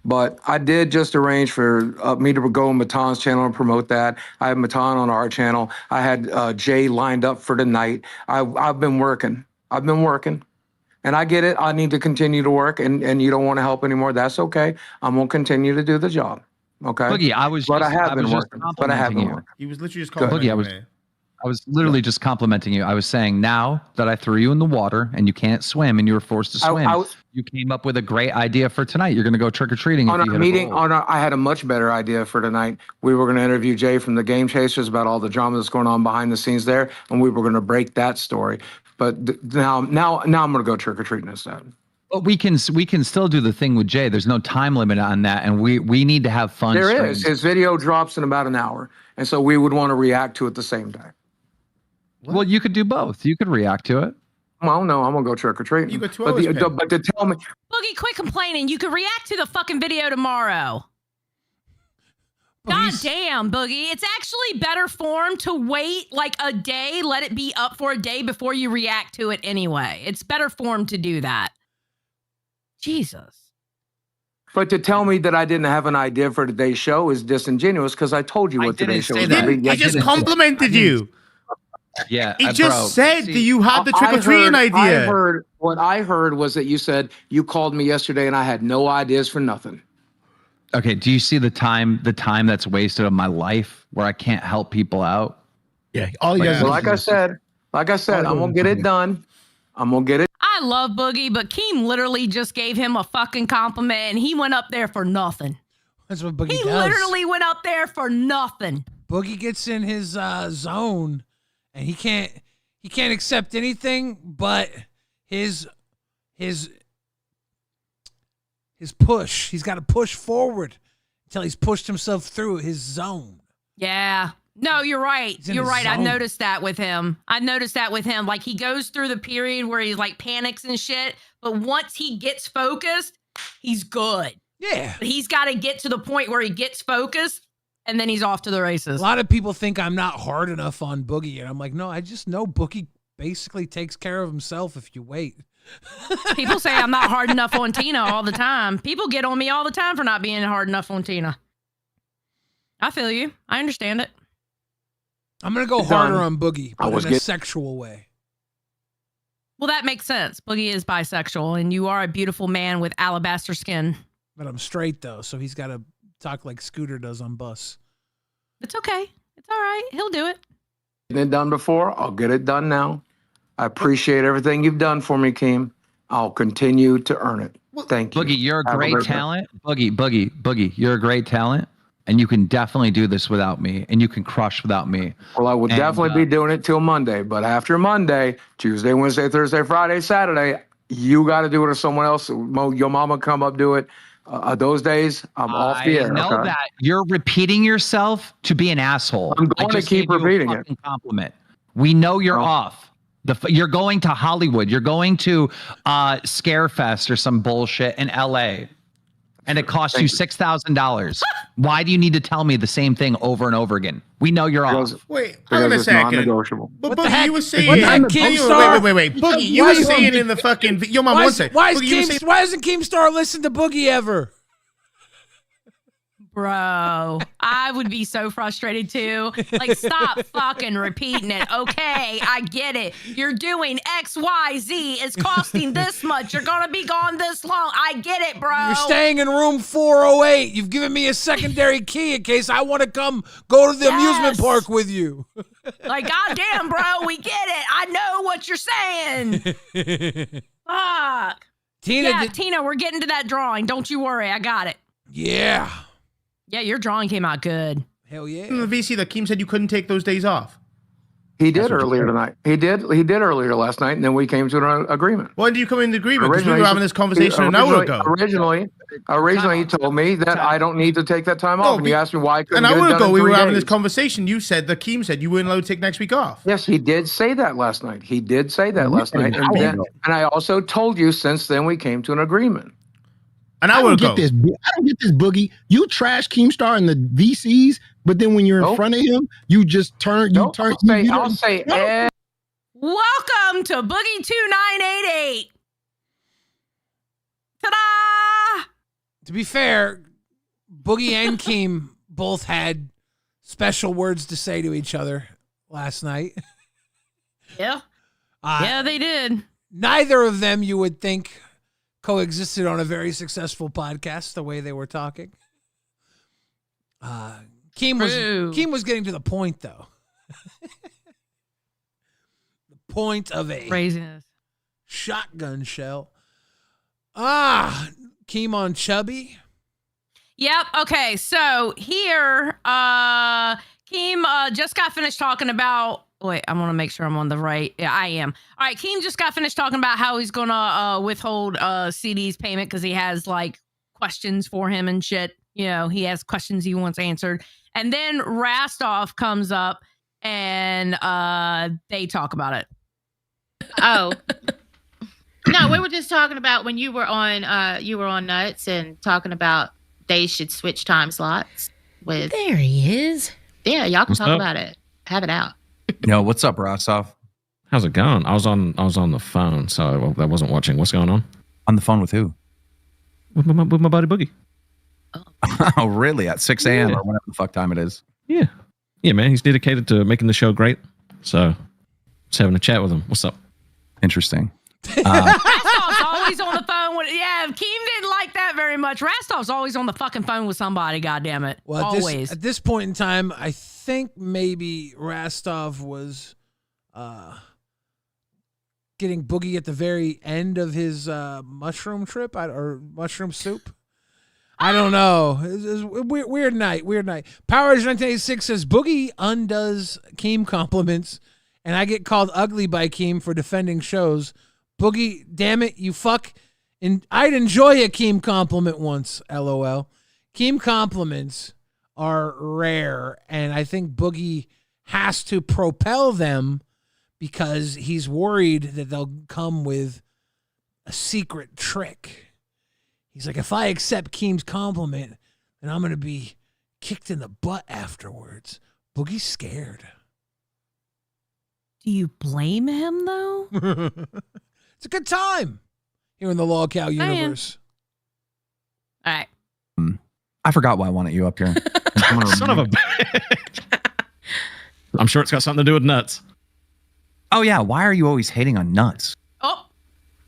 but I did just arrange for me to go on Matan's channel and promote that. I have Matan on our channel. I had Jay lined up for tonight. I've been working. And I get it. I need to continue to work, and you don't want to help anymore. That's okay. I'm gonna continue to do the job. Okay. Boogie, I have been working. But I have been working. He was literally just Boogie, I was literally just complimenting you. I was saying now that I threw you in the water and you can't swim and you were forced to swim, you came up with a great idea for tonight. You're going to go trick-or-treating. On our meeting, I had a much better idea for tonight. We were going to interview Jay from the Game Chasers about all the drama that's going on behind the scenes there, and we were going to break that story. But now I'm going to go trick-or-treating instead. But we can still do the thing with Jay. There's no time limit on that, and we need to have fun. There is. His video drops in about an hour, and so we would want to react to it the same day. What? Well, you could do both. You could react to it. Well, no, I'm gonna go trick or treating. You got 2 hours. But to tell me, Boogie, quit complaining. You could react to the fucking video tomorrow. God damn, Boogie. It's actually better form to wait like a day, let it be up for a day before you react to it anyway. It's better form to do that. Jesus. But to tell me that I didn't have an idea for today's show is disingenuous because I told you what today's show was going to be. He just complimented you. Yeah. He just said that you had the trick-or-treating idea. What I heard was that you said you called me yesterday and I had no ideas for nothing. Okay, do you see the time that's wasted of my life where I can't help people out? Yeah, all you guys. Like I said, I'm gonna get it done. I'm gonna get it. I love Boogie, but Keem literally just gave him a fucking compliment and he went up there for nothing. That's what Boogie does. He literally went up there for nothing. Boogie gets in his zone and he can't accept anything but his push. He's got to push forward. until he's pushed himself through his zone. Yeah. No, you're right. You're right. I zone. noticed that with him. Like he goes through the period where he like panics and shit, but once he gets focused, he's good. Yeah. But he's got to get to the point where he gets focused and then he's off to the races. A lot of people think I'm not hard enough on Boogie, and I'm like, no, I just know Boogie basically takes care of himself if you wait. People say I'm not hard enough on Tina all the time. People get on me all the time for not being hard enough on Tina. I feel you. I understand it. I'm going to go harder on Boogie, but in a sexual way. Well, that makes sense. Boogie is bisexual, and you are a beautiful man with alabaster skin. But I'm straight, though, so he's got to talk like Scooter does on Bus. It's okay. It's all right. He'll do it. Been it done before. I'll get it done now. I appreciate everything you've done for me, Keem. I'll continue to earn it. Thank you. Boogie, you're a Have great great talent. Boogie, you're a great talent. And you can definitely do this without me. And you can crush without me. Well, I will definitely be doing it till Monday. But after Monday, Tuesday, Wednesday, Thursday, Friday, Saturday, you got to do it or someone else. Your mama come up, do it. Those days, I'm off the air. I know that. You're repeating yourself to be an asshole. I'm going to keep repeating it. Compliment. We know you're off. You're going to Hollywood. You're going to Scarefest or some bullshit in LA. And it costs you $6,000. Why do you need to tell me the same thing over and over again? We know you're off. Wait, hold on a second. Non-negotiable. But Boogie, you were saying, wait. Boogie, you were saying in the fucking, yo, mom, one second. Why doesn't Keemstar listen to Boogie ever? Bro, I would be so frustrated too. Like, stop fucking repeating it. Okay, I get it. You're doing X, Y, Z. It's costing this much. You're going to be gone this long. I get it, bro. You're staying in room 408. You've given me a secondary key in case I want to come go to the amusement park with you. Like, goddamn, bro, we get it. I know what you're saying. Fuck. Tina, we're getting to that drawing. Don't you worry. I got it. Yeah. Yeah, your drawing came out good. Hell yeah. In the VC, that Keem said you couldn't take those days off. He did earlier tonight. He did earlier last night, and then we came to an agreement. When did you come into agreement? Because we were having this conversation an hour ago. Originally, he told me that I don't need to take that time off, and you asked me why I couldn't. An hour ago, we were having this conversation. You said that Keem said you weren't allowed to take next week off. Yes, he did say that last night. And I also told you since then we came to an agreement. An hour ago. I don't get this, Boogie. You trash Keemstar in the VCs, but then when you're in front of him, you just turn. I'll say. Welcome to Boogie 2988. Ta-da! To be fair, Boogie and Keem both had special words to say to each other last night. Yeah. Yeah, they did. Neither of them, you would think, coexisted on a very successful podcast the way they were talking. Keem was getting to the point, though. The point of a craziness shotgun shell. Keem on Chubby. Yep. Okay. So here, Keem just got finished talking about. Wait, I want to make sure I'm on the right. Yeah, I am. All right, Keem just got finished talking about how he's gonna withhold CD's payment because he has like questions for him and shit. You know, he has questions he wants answered. And then Rastov comes up and they talk about it. Oh. No, we were just talking about when you were on Nuts and talking about they should switch time slots with. There he is. Yeah, y'all can What's talk up? about it. Have it out. Yo, what's up, Rostov? How's it going? I was on the phone, so I wasn't watching. What's going on? On the phone with who? With my buddy Boogie. Oh, really? At 6 a.m. or whatever the fuck time it is. Yeah, man. He's dedicated to making the show great. So, just having a chat with him. What's up? Interesting. Rastov's always on the phone with. Yeah, Keem didn't like that very much. Rastov's always on the fucking phone with somebody. God damn it! Well, always. At this point in time, I think maybe Rastov was getting Boogie at the very end of his mushroom trip or mushroom soup. I don't know. It was a weird night. Powers 1986 says Boogie undoes Keem compliments, and I get called ugly by Keem for defending shows. Boogie, damn it, you fuck. And I'd enjoy a Keem compliment once, LOL. Keem compliments are rare, and I think Boogie has to propel them because he's worried that they'll come with a secret trick. He's like, if I accept Keem's compliment, then I'm going to be kicked in the butt afterwards. Boogie's scared. Do you blame him, though? It's a good time here in the LolCow universe. All right. I forgot why I wanted you up here. Son of a bitch. I'm sure it's got something to do with nuts. Oh, yeah. Why are you always hating on nuts? Oh.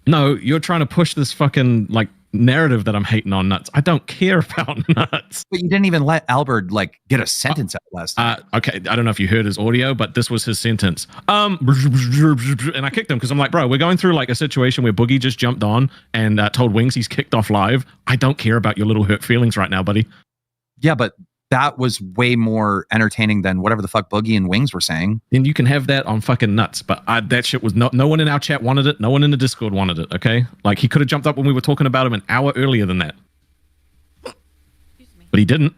No, you're trying to push this fucking, like, narrative that I'm hating on nuts. I don't care about nuts. But you didn't even let Albert, like, get a sentence out last time. Okay, I don't know if you heard his audio, but this was his sentence. And I kicked him because I'm like, bro, we're going through, like, a situation where Boogie just jumped on and told Wings he's kicked off live. I don't care about your little hurt feelings right now, buddy. Yeah, but that was way more entertaining than whatever the fuck Boogie and Wings were saying. And you can have that on fucking nuts, but that shit was no one in our chat wanted it. No one in the Discord wanted it, okay? Like, he could have jumped up when we were talking about him an hour earlier than that. But he didn't.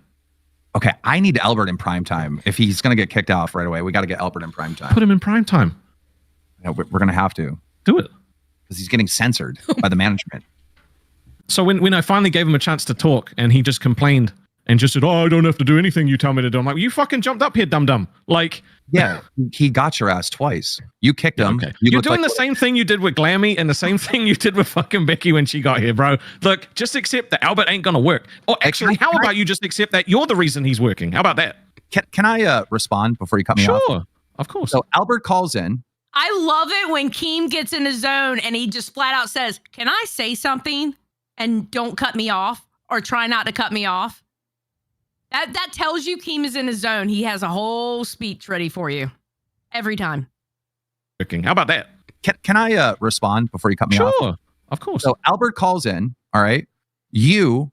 Okay, I need Albert in prime time. If he's going to get kicked off right away, we got to get Albert in prime time. Put him in prime time. No, we're going to have to. Do it. Because he's getting censored by the management. So when I finally gave him a chance to talk and he just complained and just said, oh, I don't have to do anything you tell me to do. I'm like, well, you fucking jumped up here, dum-dum. Like, yeah, he got your ass twice. You kicked him. Okay. You're doing the same thing you did with Glammy and the same thing you did with fucking Becky when she got here, bro. Look, just accept that Albert ain't going to work. Or actually, how about you just accept that you're the reason he's working? How about that? Can I respond before you cut me off? Sure, of course. So Albert calls in. I love it when Keem gets in the zone and he just flat out says, can I say something and don't cut me off or try not to cut me off? That tells you Keem is in his zone. He has a whole speech ready for you every time. How about that? Can I respond before you cut me off? Sure, of course. So Albert calls in. All right. You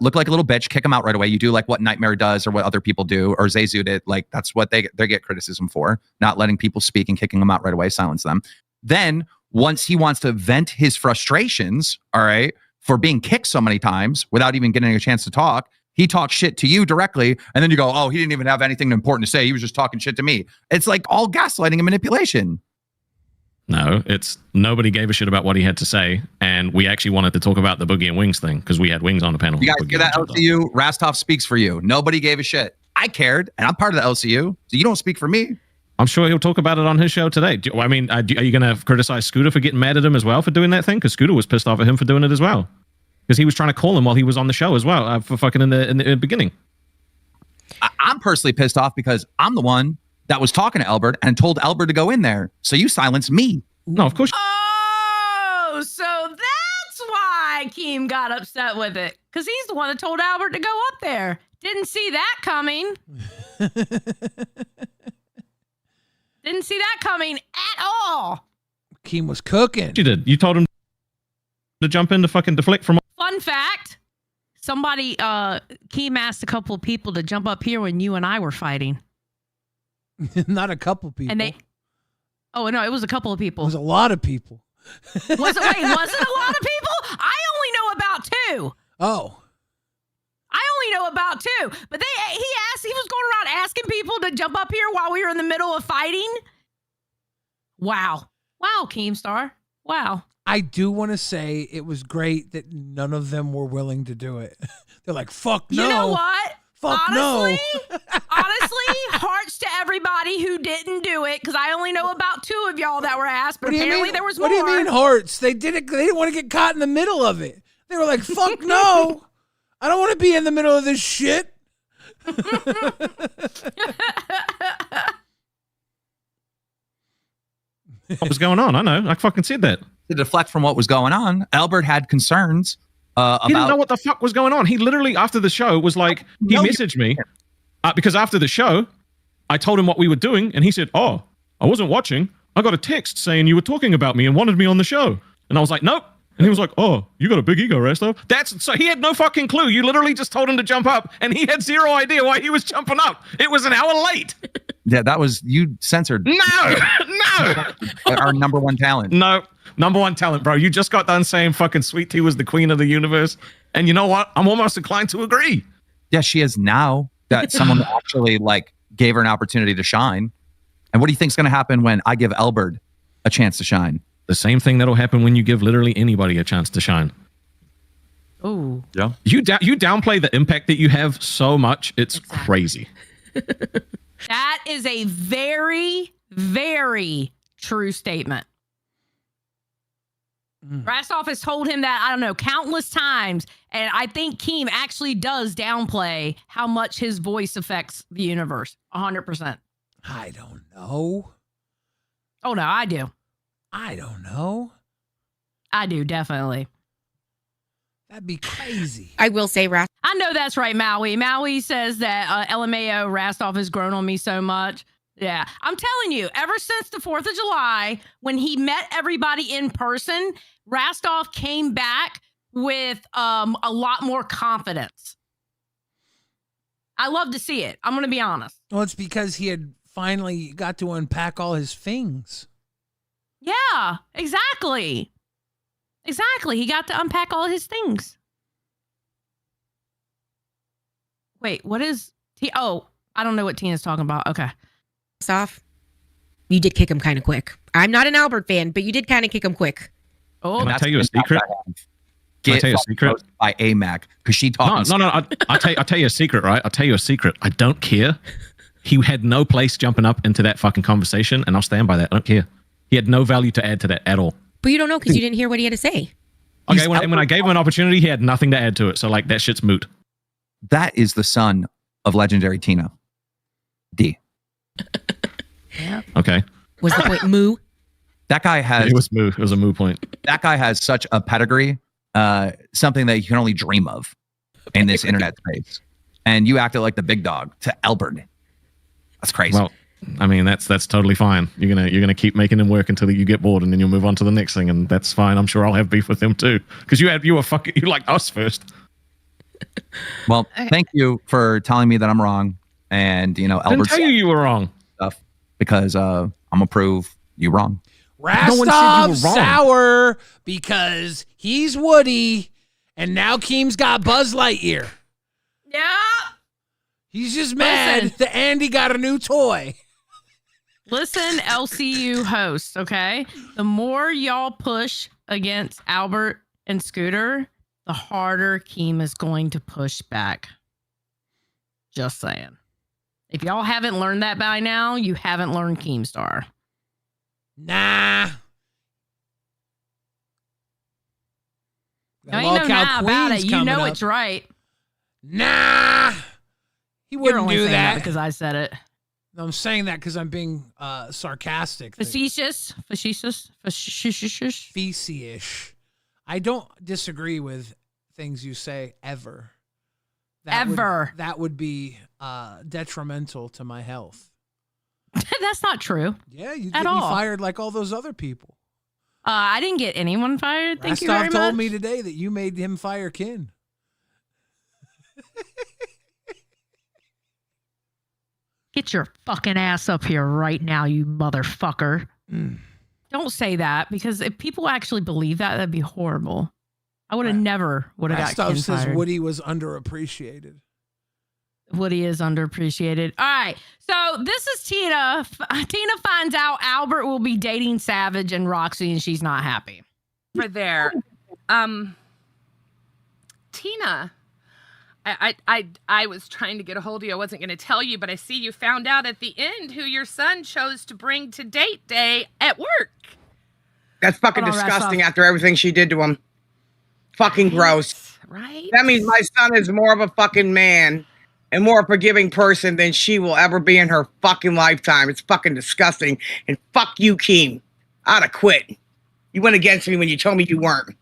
look like a little bitch. Kick him out right away. You do like what Nightmare does or what other people do, or Zazu did. Like, that's what they get criticism for, not letting people speak and kicking them out right away, silence them. Then once he wants to vent his frustrations, all right, for being kicked so many times without even getting a chance to talk, he talks shit to you directly, and then you go, oh, he didn't even have anything important to say. He was just talking shit to me. It's like all gaslighting and manipulation. No, it's nobody gave a shit about what he had to say, and we actually wanted to talk about the Boogie and Wings thing because we had Wings on the panel. You guys hear that, LCU? Rastov speaks for you. Nobody gave a shit. I cared, and I'm part of the LCU, so you don't speak for me. I'm sure he'll talk about it on his show today. Are you going to criticize Scooter for getting mad at him as well for doing that thing? Because Scooter was pissed off at him for doing it as well. Because he was trying to call him while he was on the show as well, for fucking in the beginning. I'm personally pissed off because I'm the one that was talking to Albert and told Albert to go in there. So you silenced me. No, of course. Oh, so that's why Keem got upset with it. Because he's the one that told Albert to go up there. Didn't see that coming. Didn't see that coming at all. Keem was cooking. You did. You told him to jump in to fucking deflect from. Fun fact, somebody, Keem asked a couple of people to jump up here when you and I were fighting. Not a couple people. And they, oh no, it was a couple of people. It was a lot of people. Was it a lot of people? I only know about two. Oh. I only know about two. But he was going around asking people to jump up here while we were in the middle of fighting. Wow. Wow, Keemstar. Wow. I do want to say it was great that none of them were willing to do it. They're like, fuck no. You know what? Fuck honestly, no. Honestly, hearts to everybody who didn't do it, because I only know about two of y'all that were asked, but apparently there was more. What do you mean hearts? They did it. They didn't want to get caught in the middle of it. They were like, fuck no. I don't want to be in the middle of this shit. What was going on? I know. I fucking said that. To deflect from what was going on, Albert had concerns about... He didn't know what the fuck was going on. He literally, after the show, was like, he messaged me, because after the show, I told him what we were doing, and he said, oh, I wasn't watching. I got a text saying you were talking about me and wanted me on the show. And I was like, nope. And he was like, oh, you got a big ego, Resto. So he had no fucking clue. You literally just told him to jump up, and he had zero idea why he was jumping up. It was an hour late. Yeah, that was, you censored. No. Our number one talent. No, number one talent, bro. You just got done saying fucking Sweet Tea was the queen of the universe. And you know what? I'm almost inclined to agree. Yeah, she is now that someone actually like gave her an opportunity to shine. And what do you think's going to happen when I give Albert a chance to shine? The same thing that'll happen when you give literally anybody a chance to shine. Oh. Yeah. You downplay the impact that you have so much. It's crazy. That is a very, very true statement. Rastoff has told him that, I don't know, countless times. And I think Keem actually does downplay how much his voice affects the universe. 100%. I don't know. Oh, no, I do. I don't know. I do, definitely. That'd be crazy. I will say, Rastoff. I know that's right, Maui. Maui says that LMAO Rastoff has grown on me so much. Yeah, I'm telling you, ever since the 4th of July, when he met everybody in person, Rastoff came back with a lot more confidence. I love to see it. I'm going to be honest. Well, it's because he had finally got to unpack all his things. Yeah, exactly. Exactly. He got to unpack all his things. Wait, what is Oh, I don't know what Tina's talking about. Okay. Off. You did kick him kind of quick. I'm not an Albert fan, but you did kind of kick him quick. Oh, can I tell you a secret? Can I tell you a secret? By AMAC, because she talks. No. I'll tell you a secret, right? I'll tell you a secret. I don't care. He had no place jumping up into that fucking conversation, and I'll stand by that. I don't care. He had no value to add to that at all. But you don't know because you didn't hear what he had to say. Okay, when I gave him an opportunity, he had nothing to add to it. So, like, that shit's moot. That is the son of legendary Tina. D. Yeah. Okay. Was the point moo? That guy has. It was moo. It was a moo point. That guy has such a pedigree, something that you can only dream of in this internet space. And you acted like the big dog to Albert. That's crazy. Well, I mean, that's totally fine. You're gonna keep making him work until you get bored, and then you'll move on to the next thing, and that's fine. I'm sure I'll have beef with him too, because you liked us first. Well, thank you for telling me that I'm wrong, and I didn't tell you were wrong. Stuff because I'm gonna prove you wrong. Rastoff's sour because he's Woody, and now Keem's got Buzz Lightyear. Yeah. He's just mad that Andy got a new toy. Listen, LCU hosts, okay? The more y'all push against Albert and Scooter, the harder Keem is going to push back. Just saying. If y'all haven't learned that by now, you haven't learned Keemstar. Nah. You ain't no nah about it. You know it's right. Nah. He wouldn't do that because I said it. No, I'm saying that because I'm being sarcastic. Facetious. Facetious. I don't disagree with things you say ever. That would be detrimental to my health. That's not true. Yeah, you get me fired like all those other people. I didn't get anyone fired. Thank you very much. Rastoff told me today that you made him fire Kin. Get your fucking ass up here right now, you motherfucker. Don't say that, because if people actually believe that, that'd be horrible. I would have never got Kin says fired. Woody was underappreciated. Woody is underappreciated. All right. So this is Tina. Tina finds out Albert will be dating Savage and Roxy, and she's not happy. For there. Tina, I was trying to get a hold of you. I wasn't going to tell you, but I see you found out at the end who your son chose to bring to date day at work. That's fucking disgusting after everything she did to him. Fucking gross. Right? That means my son is more of a fucking man and more forgiving person than she will ever be in her fucking lifetime. It's fucking disgusting. And fuck you, Keem. I'd have quit. You went against me when you told me you weren't.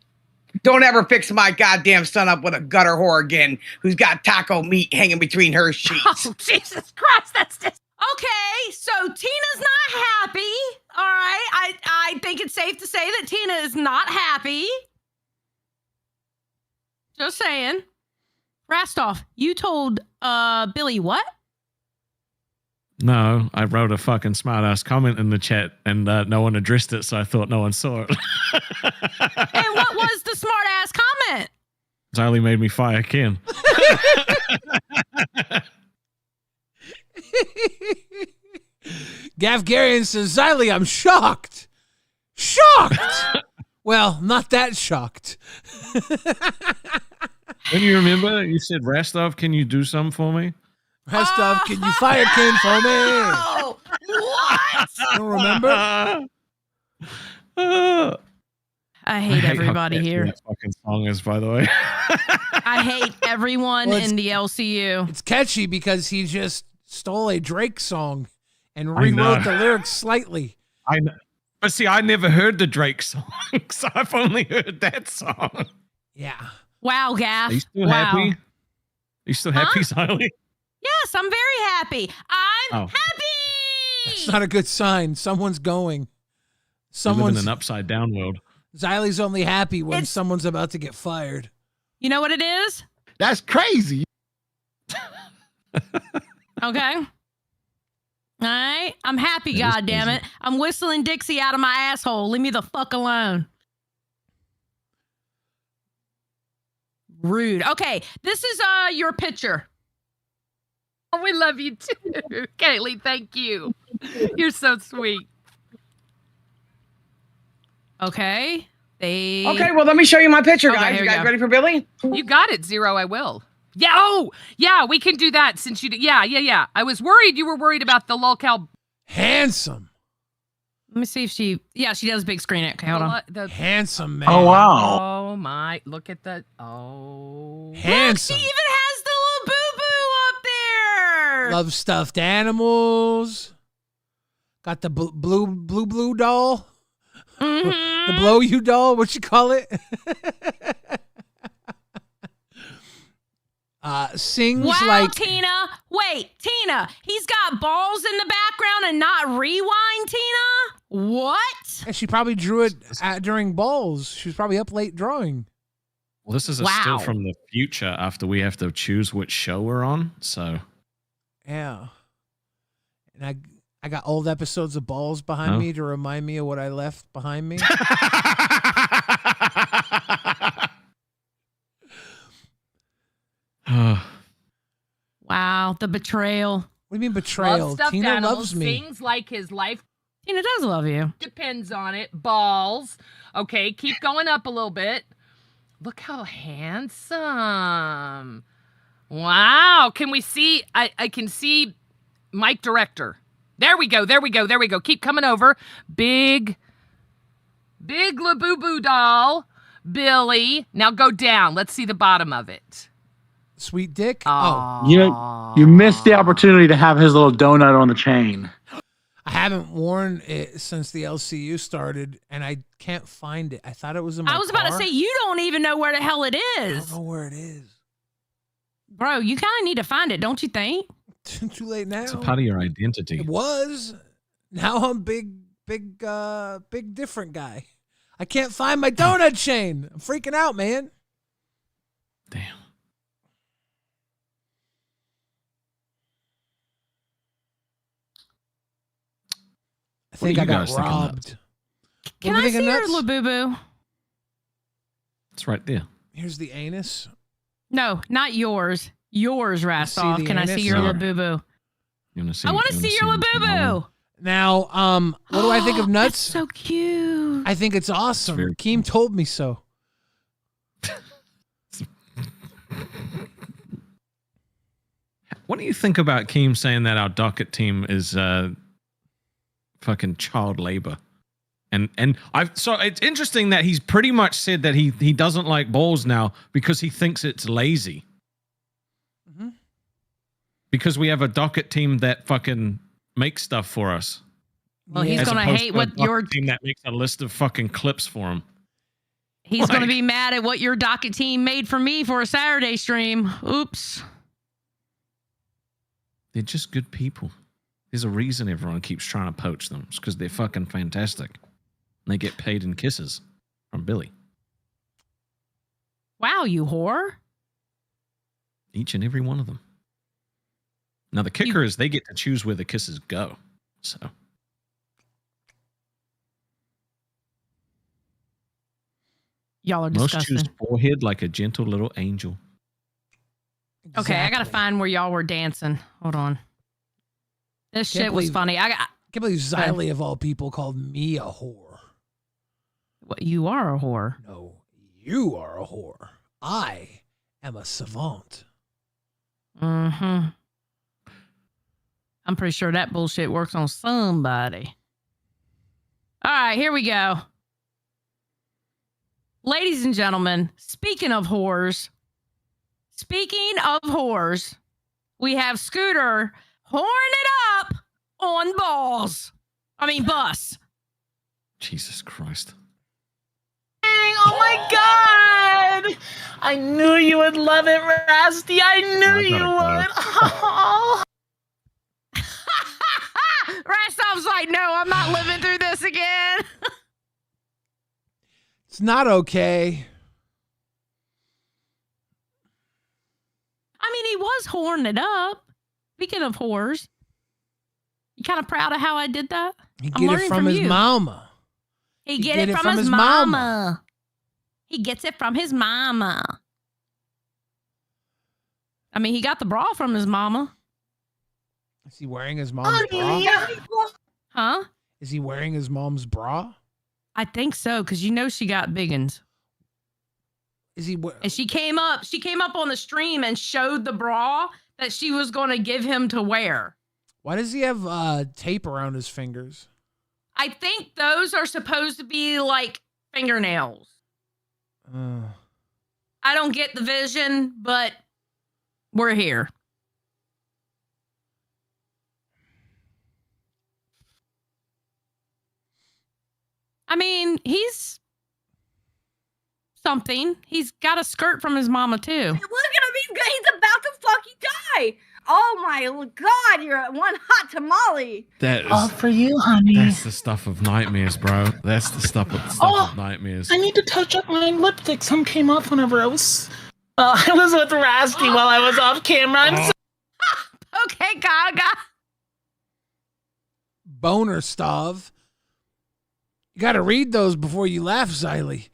Don't ever fix my goddamn son up with a gutter whore again who's got taco meat hanging between her sheets. Oh, Jesus Christ, that's just... Okay, so Tina's not happy. All right, I think it's safe to say that Tina is not happy. Just saying. Rastoff, you told Billy what? No, I wrote a fucking smart-ass comment in the chat, and no one addressed it, so I thought no one saw it. And what was the smart-ass comment? It only made me fire Ken. Gafgarian says, Xylee, I'm shocked. Shocked. Well, not that shocked. When you remember, you said, Rastov, can you do something for me? Rastov, can you fire Ken for me? Oh, what? You don't remember? I hate how everybody catchy here. That fucking song is, by the way. I hate everyone in the LCU. It's catchy because he just stole a Drake song and I know. rewrote the lyrics slightly. I know. But see, I never heard the Drake song, so I've only heard that song. Yeah. Wow, Gaff. Are you still wow. happy? Are you still happy, Xylee? Yes, I'm very happy. I'm Oh. happy. It's not a good sign. Someone's going. You live Someone's in an upside down world. Xylie's only happy when someone's about to get fired. You know what it is? That's crazy. Okay. All right. I'm happy, goddammit. I'm whistling Dixie out of my asshole. Leave me the fuck alone. Rude. Okay. This is your picture. Oh, we love you too. Kaylee, thank you. You're so sweet. Okay. Okay, well, let me show you my picture, Okay, guys. here You we guys go. ready for Billy? You got it, Zero. I will. Yeah. Oh, yeah. We can do that since you did. Yeah. I was worried you were worried about the lolcow. Handsome. Let me see if she does big screen it. Okay, hold on. Handsome, man. Oh, wow. Oh, my. Look at the. Oh. Handsome. Look, she even has the little boo-boo up there. Love stuffed animals. Got the blue doll. Mm-hmm. The blow you doll. What you call it? Sings wow, like Tina. Wait, Tina. He's got balls in the background and not rewind, Tina? What? and she probably drew it during balls. She was probably up late drawing. Well, this is a still from the future after we have to choose which show we're on. So, Yeah. And I got old episodes of Balls behind Oh. me to remind me of what I left behind me. Wow, the betrayal. What do you mean betrayal? Love stuffed Tina animals, loves me. Sings like his life Tina does love you. depends on it. Balls. Okay, keep going up a little bit. Look how handsome. Wow. Can we see? I can see Mike Director. There we go. Keep coming over. Big Labubu doll. Billy. Now go down. Let's see the bottom of it. Sweet dick. You missed the opportunity to have his little donut on the chain. I haven't worn it since the LCU started, and I can't find it. I thought it was in my I was about to say, you don't even know where the hell it is. I don't know where it is. Bro, you kind of need to find it, don't you think? Too late now. it's a part of your identity. It was. Now I'm big different guy. I can't find my donut chain. I'm freaking out, man. Damn. I think I got robbed. Can What do I you think see of your nuts? Labubu? It's right there. Here's the anus. No, not yours. Yours, Rastov. the Can I see anus? your No. Labubu? You want to see? I want to see your Labubu. Now, what do I think of nuts? So cute. I think it's awesome. very Keem told me so. What do you think about Keem saying that our docket team is fucking child labor? And so it's interesting that he's pretty much said that he doesn't like balls now because he thinks it's lazy. Mhm. Because we have a docket team that fucking makes stuff for us. Well, he's As gonna opposed hate to a what your docket team that makes a list of fucking clips for him. he's gonna be mad at what your docket team made for me for a Saturday stream. Oops. They're just good people. There's a reason everyone keeps trying to poach them. It's because they're fucking fantastic. And they get paid in kisses from Billy. Wow, you whore. Each and every one of them. Now, the kicker is they get to choose where the kisses go. So. Y'all are Most disgusting. choose forehead like a gentle little angel. Okay, I gotta find where y'all were dancing. Hold on. This shit was funny. I can't believe Xylee of all people called me a whore. What, you are a whore. No, you are a whore. I am a savant. Mm-hmm. I'm pretty sure that bullshit works on somebody. All right, here we go. Ladies and gentlemen, speaking of whores, we have Scooter horning it up on bus. Jesus Christ. Oh my God! I knew you would love it, Rusty. I knew you would. Oh. Rastov's like, no, I'm not living through this again. It's not okay. I mean, he was horning it up. Speaking of whores, you kind of proud of how I did that? He get it from his mama. He get it from his mama. He gets it from his mama. I mean, he got the bra from his mama. Is he wearing his mom's bra? Huh? Is he wearing his mom's bra? I think so, because you know she got biggins. Is he? And she came up on the stream and showed the bra that she was going to give him to wear. Why does he have tape around his fingers? I think those are supposed to be like fingernails. I don't get the vision, but we're here. I mean, he's something. He's got a skirt from his mama, too. Look at him. He's about to fucking die. Oh, my God. You're one hot tamale. That is all for you, honey. That's the stuff of nightmares, bro. That's the stuff of nightmares. I need to touch up my lipstick. Some came off whenever I was with Rusty while I was off camera. Okay, Gaga. Boner Stav. You got to read those before you laugh, Xylee.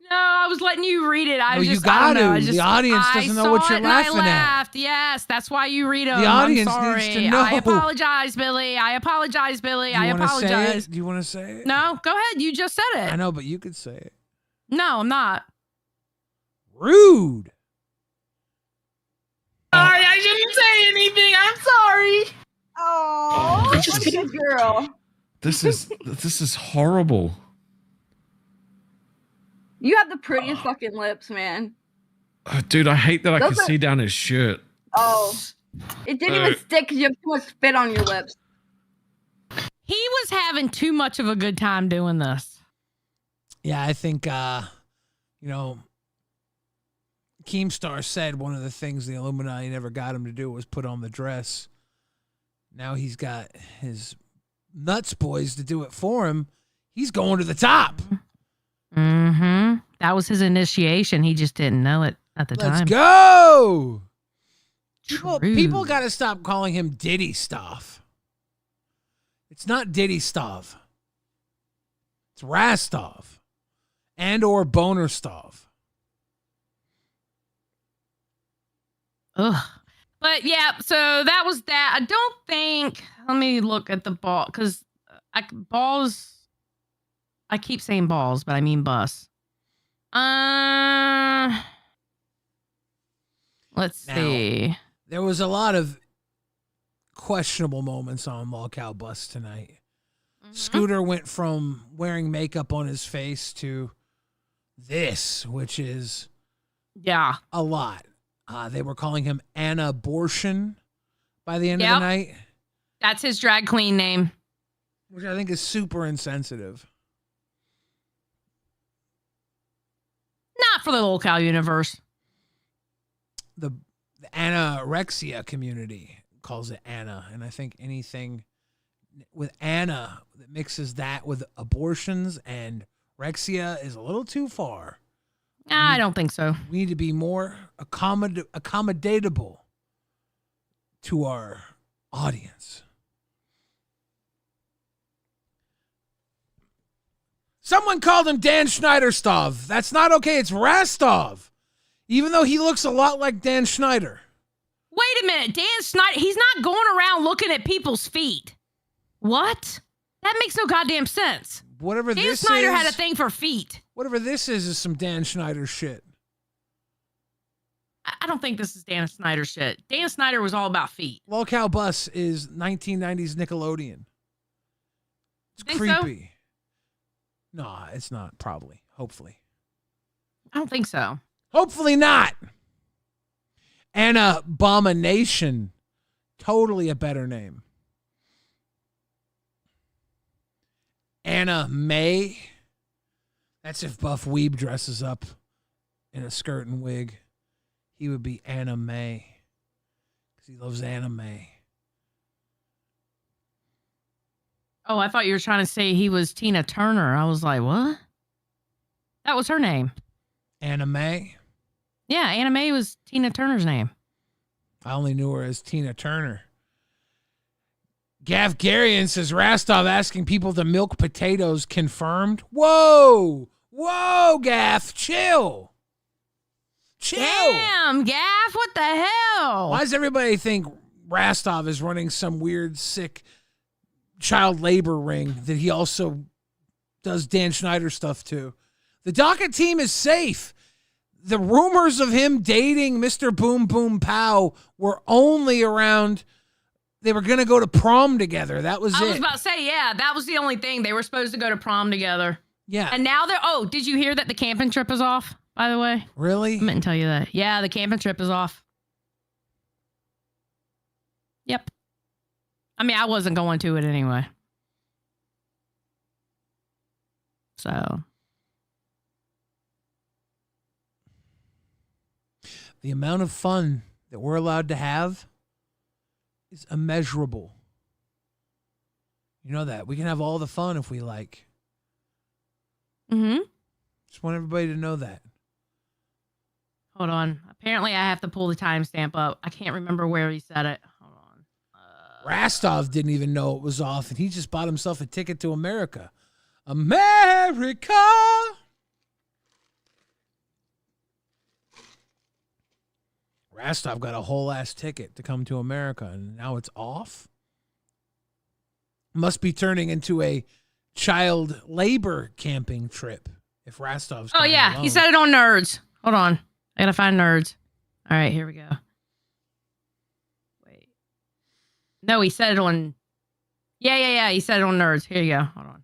No, I was letting you read it. You got to. The audience doesn't know what you're laughing I laughed. Yes, that's why you read them. The audience I'm sorry. needs to know. I apologize, Billy. I apologize. Do you want to say it? No, go ahead. You just said it. I know, but you could say it. No, I'm not. Rude. Sorry, I shouldn't say anything. I'm sorry. Oh, look at this girl. This is horrible. You have the prettiest fucking lips, man. Dude, I hate that I Those can see down his shirt. Oh, it didn't even stick because you have too much spit on your lips. He was having too much of a good time doing this. Yeah, I think, Keemstar said one of the things the Illuminati never got him to do was put on the dress. Now he's got his nuts boys to do it for him. He's going to the top. Mm-hmm. That was his initiation. He just didn't know it at the time. Let's go. People got to stop calling him Diddy Stav. It's not Diddy Stav. It's Rastov and or Boner Stav. Ugh. But yeah, so that was that. I don't think. Let me look at the ball because balls. I keep saying balls, but I mean bus. Let's see. There was a lot of questionable moments on Lolcow Bus tonight. Mm-hmm. Scooter went from wearing makeup on his face to this, which is a lot. They were calling him Anna-bortion by the end of the night. That's his drag queen name. Which I think is super insensitive. Not for the Lolcow universe. The anorexia community calls it Anna. And I think anything with Anna that mixes that with abortions and rexia is a little too far. I don't think so. We need to be more accommodatable to our audience. Someone called him Dan Schneiderstav. That's not okay. It's Rastov. Even though he looks a lot like Dan Schneider. Wait a minute, Dan Snyder, he's not going around looking at people's feet. What? That makes no goddamn sense. Whatever Dan this Snyder is, had a thing for feet. Whatever this is some Dan Schneider shit. I don't think this is Dan Snyder shit. Dan Snyder was all about feet. Lolcow Bus is 1990s Nickelodeon. It's Think so? creepy. No, it's not, probably. Hopefully. I don't think so. Hopefully not. Anna Abomination. Totally a better name. Anna May. That's if Buff Weeb dresses up in a skirt and wig. He would be Anna May. Because he loves anime. Oh, I thought you were trying to say he was Tina Turner. I was like, what? That was her name. Anna May? Yeah, Anna May was Tina Turner's name. I only knew her as Tina Turner. Gav Garian says Rastov asking people to milk potatoes confirmed. Whoa! Whoa, Gaff, chill. Chill. Damn, Gaff, what the hell? Why does everybody think Rastov is running some weird, sick child labor ring that he also does Dan Schneider stuff to? The docket team is safe. The rumors of him dating Mr. Boom Boom Pow were only around. They were going to go to prom together. That was it. I was about to say, yeah, that was the only thing. They were supposed to go to prom together. Yeah. And now they're, oh, did you hear that the camping trip is off, by the way? Really? I meant to tell you that. Yeah, the camping trip is off. Yep. I mean, I wasn't going to it anyway. So. The amount of fun that we're allowed to have is immeasurable. You know that. We can have all the fun if we like. Mm-hmm. Just want everybody to know that. Hold on. Apparently, I have to pull the timestamp up. I can't remember where he said it. Hold on. Rastov didn't even know it was off, and he just bought himself a ticket to America. America! Rastov got a whole ass ticket to come to America, and now it's off? Must be turning into a child labor camping trip if Rastov's Oh, yeah. alone. He said it on Nerds. Hold on. I gotta find Nerds. All right, here we go. Wait. No, he said it on... Yeah. He said it on Nerds. Here you go. Hold on.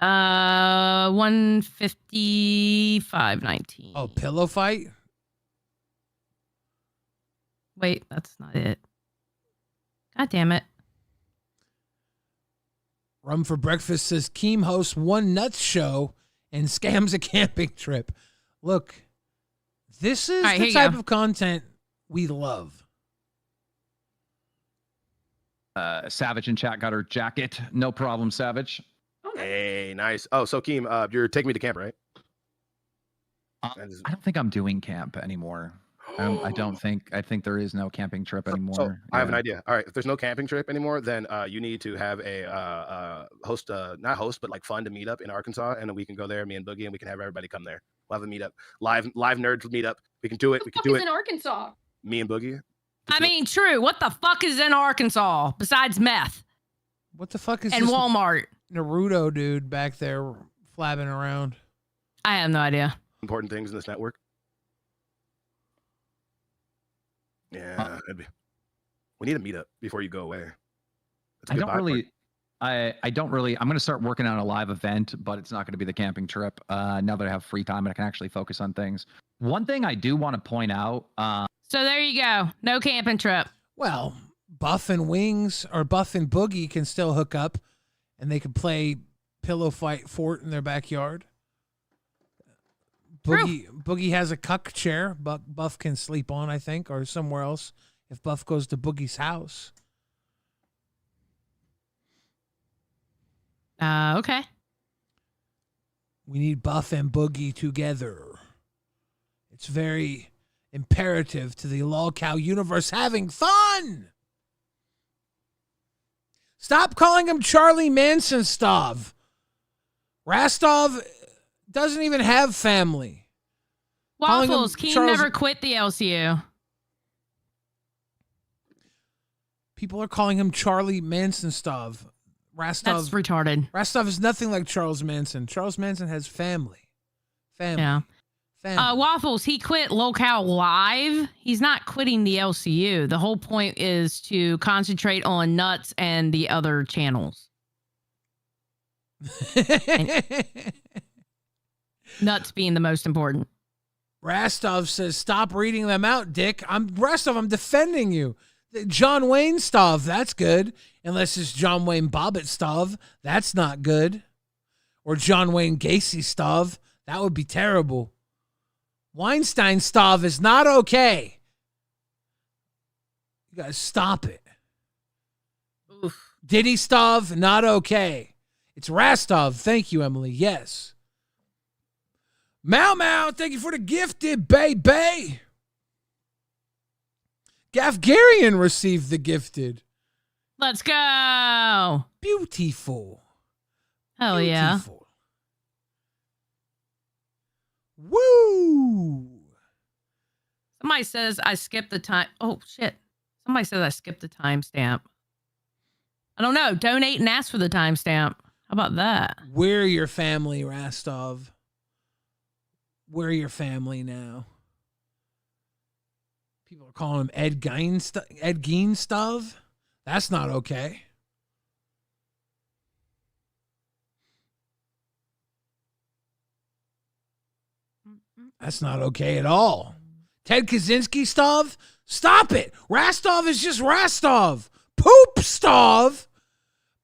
Uh, 155.19. Oh, pillow fight? Wait, that's not it. God damn it. Rum for Breakfast says Keem hosts One Nuts show and scams a camping trip. Look, this is right, the type of content we love. Savage in chat got her jacket. No problem, Savage. Hey, nice. Oh, so Keem, you're taking me to camp, right? I don't think I'm doing camp anymore. I think there is no camping trip anymore. So I have an idea. All right, if there's no camping trip anymore, then you need to have a not host, but like fun to meet up in Arkansas, and then we can go there, me and Boogie, and we can have everybody come there. We'll have a meetup, live nerds meetup. We can do it. We can do it. in Arkansas. Me and Boogie. I mean, true. What the fuck is in Arkansas besides meth? What the fuck is and this Walmart? Naruto dude back there flabbing around? I have no idea. Important things in this network. Yeah, we need a meetup before you go away. I don't really. I'm going to start working on a live event, but it's not going to be the camping trip. Now that I have free time and I can actually focus on things. One thing I do want to point out. So there you go. No camping trip. Well, Buff and Wings or Buff and Boogie can still hook up, and they can play pillow fight fort in their backyard. Boogie has a cuck chair. Buff can sleep on, I think, or somewhere else if Buff goes to Boogie's house. Okay. We need Buff and Boogie together. It's very imperative to the LolCow universe having fun. Stop calling him Charlie Manson, Stav. Rastov doesn't even have family. Calling him Waffles, Keem Charles- never quit the LCU. People are calling him Charlie Manson Stov. Rastov. That's retarded. Rastov is nothing like Charles Manson. Charles Manson has family. Yeah. Family. Waffles, he quit Local Live. He's not quitting the LCU. The whole point is to concentrate on Nuts and the other channels. Nuts being the most important. Rastov says, stop reading them out, Dick. Rastov, I'm defending you. John Wayne Stov, that's good. Unless it's John Wayne Bobbitt Stov, that's not good. Or John Wayne Gacy Stov, that would be terrible. Weinstein Stov is not okay. You guys stop it. Oof. Diddy Stov, not okay. It's Rastov. Thank you, Emily. Yes. Mau, thank you for the gifted, baby. Gafgarian received the gifted. Let's go. Beautiful. Hell yeah. Beautiful. Woo. Somebody says I skipped the time. Oh, shit. Somebody says I skipped the timestamp. I don't know. Donate and ask for the timestamp. How about that? We're your family, Rastov. We're your family now. People are calling him Ed Gein Stov. That's not okay. That's not okay at all. Ted Kaczynski Stov? Stop it. Rastov is just Rastov. Poop Stov.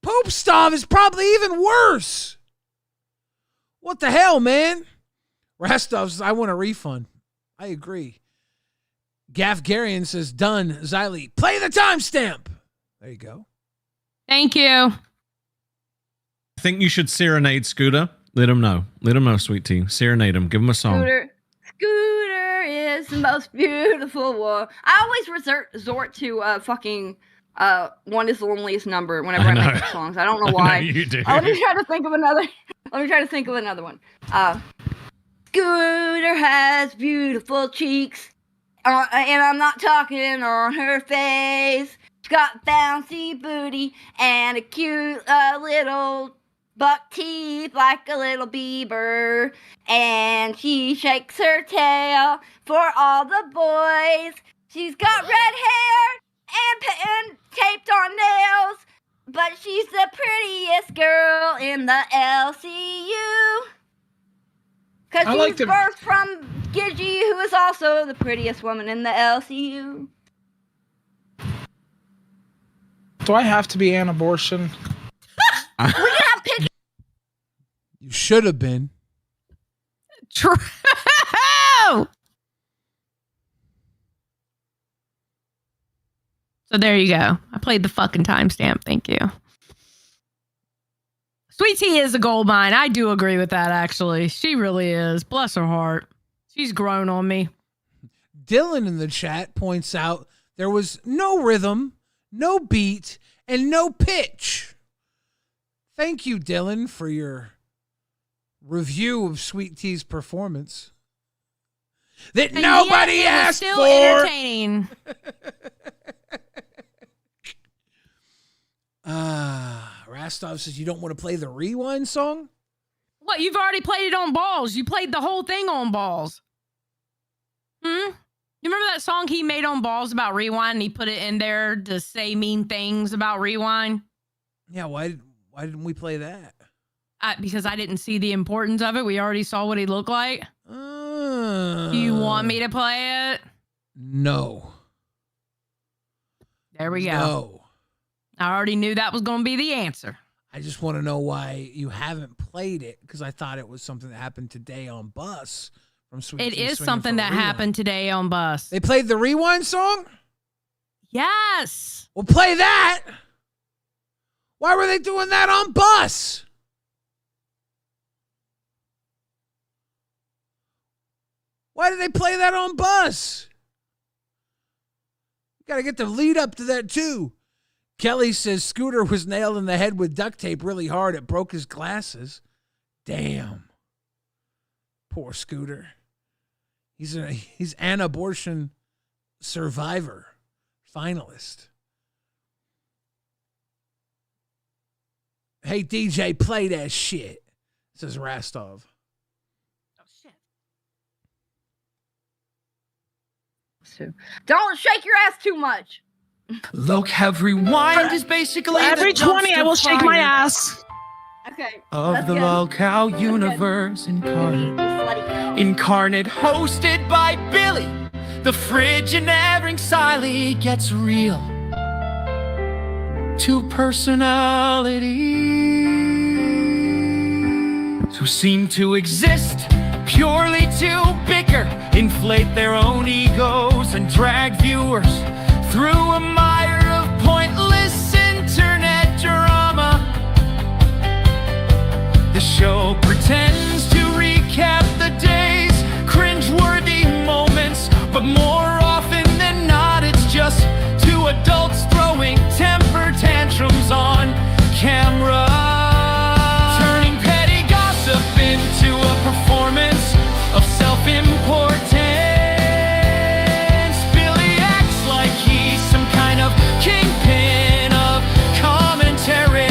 Poop Stov is probably even worse. What the hell, man? Rastov says, I want a refund. I agree. Gafgarian says, done. Xylee, play the timestamp. There you go. Thank you. I think you should serenade Scooter. Let him know. Let him know, Sweet Tea. Serenade him. Give him a song. Scooter is the most beautiful one. I always resort to fucking One Is the Loneliest Number whenever I make up songs. I don't know why. You do. Let me try to think of another one. Scooter has beautiful cheeks, and I'm not talking on her face. She's got bouncy booty and a cute little buck teeth like a little beaver, and she shakes her tail for all the boys. She's got red hair and taped on nails, but she's the prettiest girl in the LCU. Because she's birthed from Gigi, who is also the prettiest woman in the LCU. Do I have to be an abortion? We can have pictures. You should have been. True. So there you go. I played the fucking timestamp. Thank you. Sweet Tea is a gold mine. I do agree with that, actually. She really is. Bless her heart. She's grown on me. Dylan in the chat points out there was no rhythm, no beat, and no pitch. Thank you, Dylan, for your review of Sweet Tea's performance. That And nobody yet it was asked still for. Entertaining. Rastov says you don't want to play the rewind song? What? You've already played it on balls. You played the whole thing on balls. You remember that song he made on balls about rewind? And he put it in there to say mean things about rewind. Yeah, why didn't we play that? Because I didn't see the importance of it. We already saw what he looked like. Do you want me to play it? No. There we go. No. I already knew that was going to be the answer. I just want to know why you haven't played it, because I thought it was something that happened today on Bus from Sweet It Tea is Swinging something for that Rewind. happened today on Bus. They played the rewind song? Yes. Well, play that. Why were they doing that on Bus? Why did they play that on Bus? Got to get the lead up to that, too. Kelly says Scooter was nailed in the head with duct tape really hard. It broke his glasses. Damn. Poor Scooter. He's an abortion survivor, finalist. Hey DJ, play that shit, says Rastov. Don't shake your ass too much. LolcowRewind is basically every the 20 I will dumpster shake my fire ass. Okay. of the Lolcow universe incarnate, hosted by Billy. The fridge and every Siley gets real. Two personalities who seem to exist purely to bicker, inflate their own egos, and drag viewers through a mire of pointless internet drama. The show pretends to recap the day's cringeworthy moments, but more often than not, it's just two adults throwing temper tantrums on camera, turning petty gossip into a performance of self-importance. Billy acts like he's some kind of kingpin of commentary,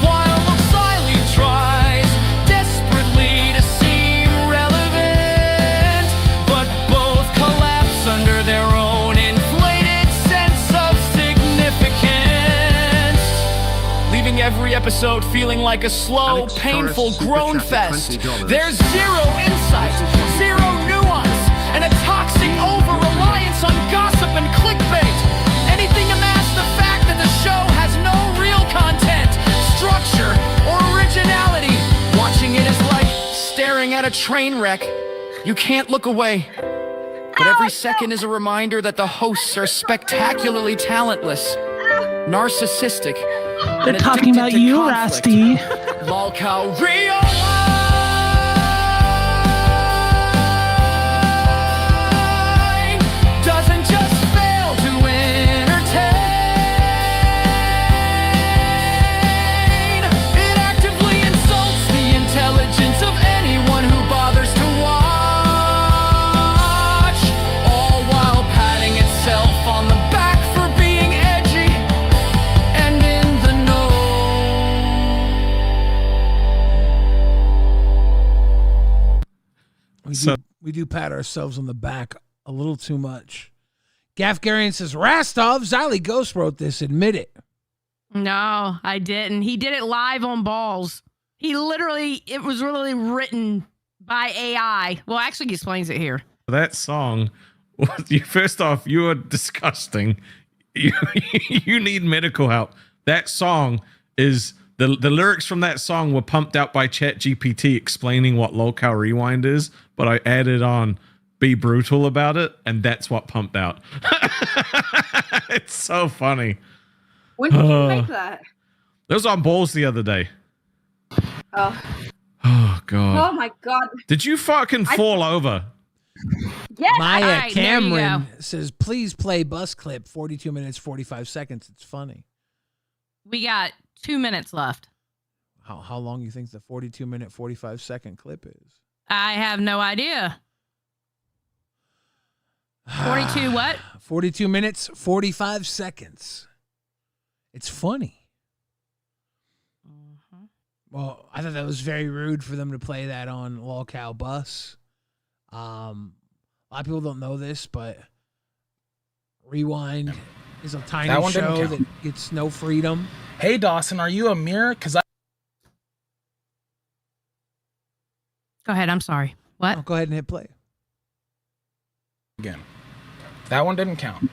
while Siley tries desperately to seem relevant, but both collapse under their own inflated sense of significance, leaving every episode feeling like a slow, painful groan fest. There's zero insight, zero nuance, and a toxic over-reliance on gossip and clickbait. Anything to mask the fact that the show has no real content, structure, or originality. Watching it is like staring at a train wreck. You can't look away. But every second is a reminder that the hosts are spectacularly talentless, narcissistic, They're and talking about addicted to you, conflict. Rusty. LolcowRewind doesn't just fail to entertain, it actively insults the intelligence of anyone who bothers to watch, all while patting itself on the back for being edgy and in the know. We do pat ourselves on the back a little too much. Gafgarian says, Rastov, Xylee Ghost wrote this, admit it. No, I didn't. He did it live on Balls. It was literally written by AI. Well, actually, he explains it here. That song, first off, you are disgusting. You need medical help. That song is, the lyrics from that song were pumped out by ChatGPT explaining what LolcowRewind is, but I added on be brutal about it, and that's what pumped out. It's so funny. When did you make that? It was on Balls the other day. Oh. Oh, God. Oh my God. Did you fucking fall over? Yes. Maya All right, there you Cameron says, please play bus clip, 42 minutes, 45 seconds. It's funny. We got 2 minutes left. How long you think the 42-minute, 45-second clip is? I have no idea. 42 what? 42 minutes, 45 seconds. It's funny. Well, I thought that was very rude for them to play that on Lolcow Bus. A lot of people don't know this, but Rewind is a tiny That one didn't show count. that gets no freedom. Hey, Dawson, are you a mirror? Because Go ahead. I'm sorry. What? Oh, go ahead and hit play. Again. That one didn't count.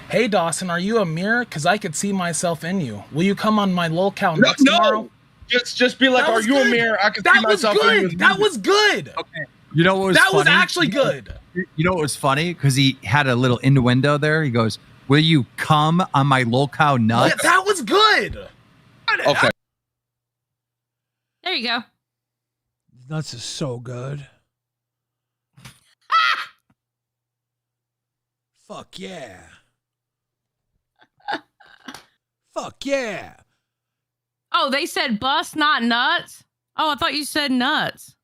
Hey, Dawson, are you a mirror? Because I could see myself in you. Will you come on my Lolcow next tomorrow? Just be like, That are was you a good. mirror? I can That see was myself in you. good. That was good. Okay. You know what was That was funny? actually good. You know what was funny? Because he had a little innuendo there. He goes, will you come on my Lolcow nuts? Yeah, that was good. Okay. There you go. Nuts is so good. Fuck yeah. Fuck yeah. Oh, they said bus, not nuts? Oh, I thought you said nuts.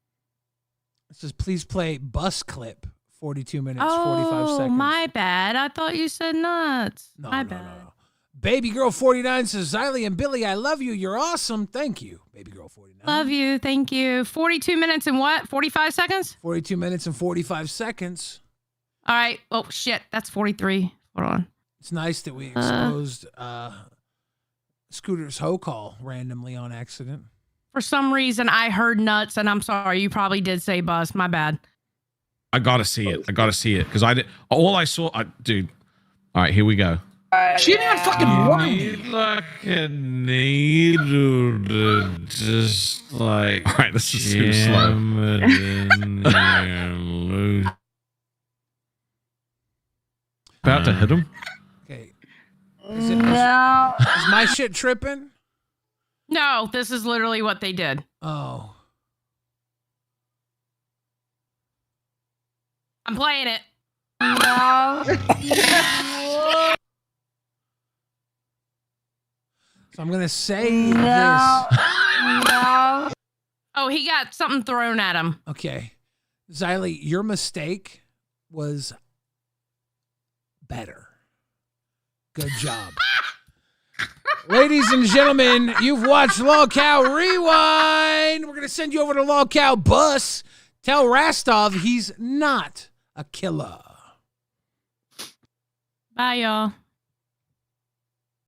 It says, please play bus clip. 42 minutes, 45 Oh, seconds. my bad. I thought you said nuts. No, my no, bad. no. Baby Girl 49 says, Xylee and Billy, I love you. You're awesome. Thank you, Baby Girl 49. Love you. Thank you. 42 minutes and what? 45 seconds? 42 minutes and 45 seconds. All right. Oh, shit. That's 43. Hold on. It's nice that we exposed Scooter's hoe call randomly on accident. For some reason, I heard nuts, and I'm sorry. You probably did say bus. My bad. I gotta see it. I gotta see it because I did. All I saw, dude. All right, here we go. She didn't even fucking warn me. Like a needle to just like. All right, this is too slow. About to hit him. Okay. Is my shit tripping? No, this is literally what they did. Oh. I'm playing it. So I'm going to say this. Oh, he got something thrown at him. Okay. Xylee, your mistake was better. Good job. Ladies and gentlemen, you've watched LolcowRewind. We're going to send you over to Lolcow Bus. Tell Rastov he's not a killer. Bye, y'all.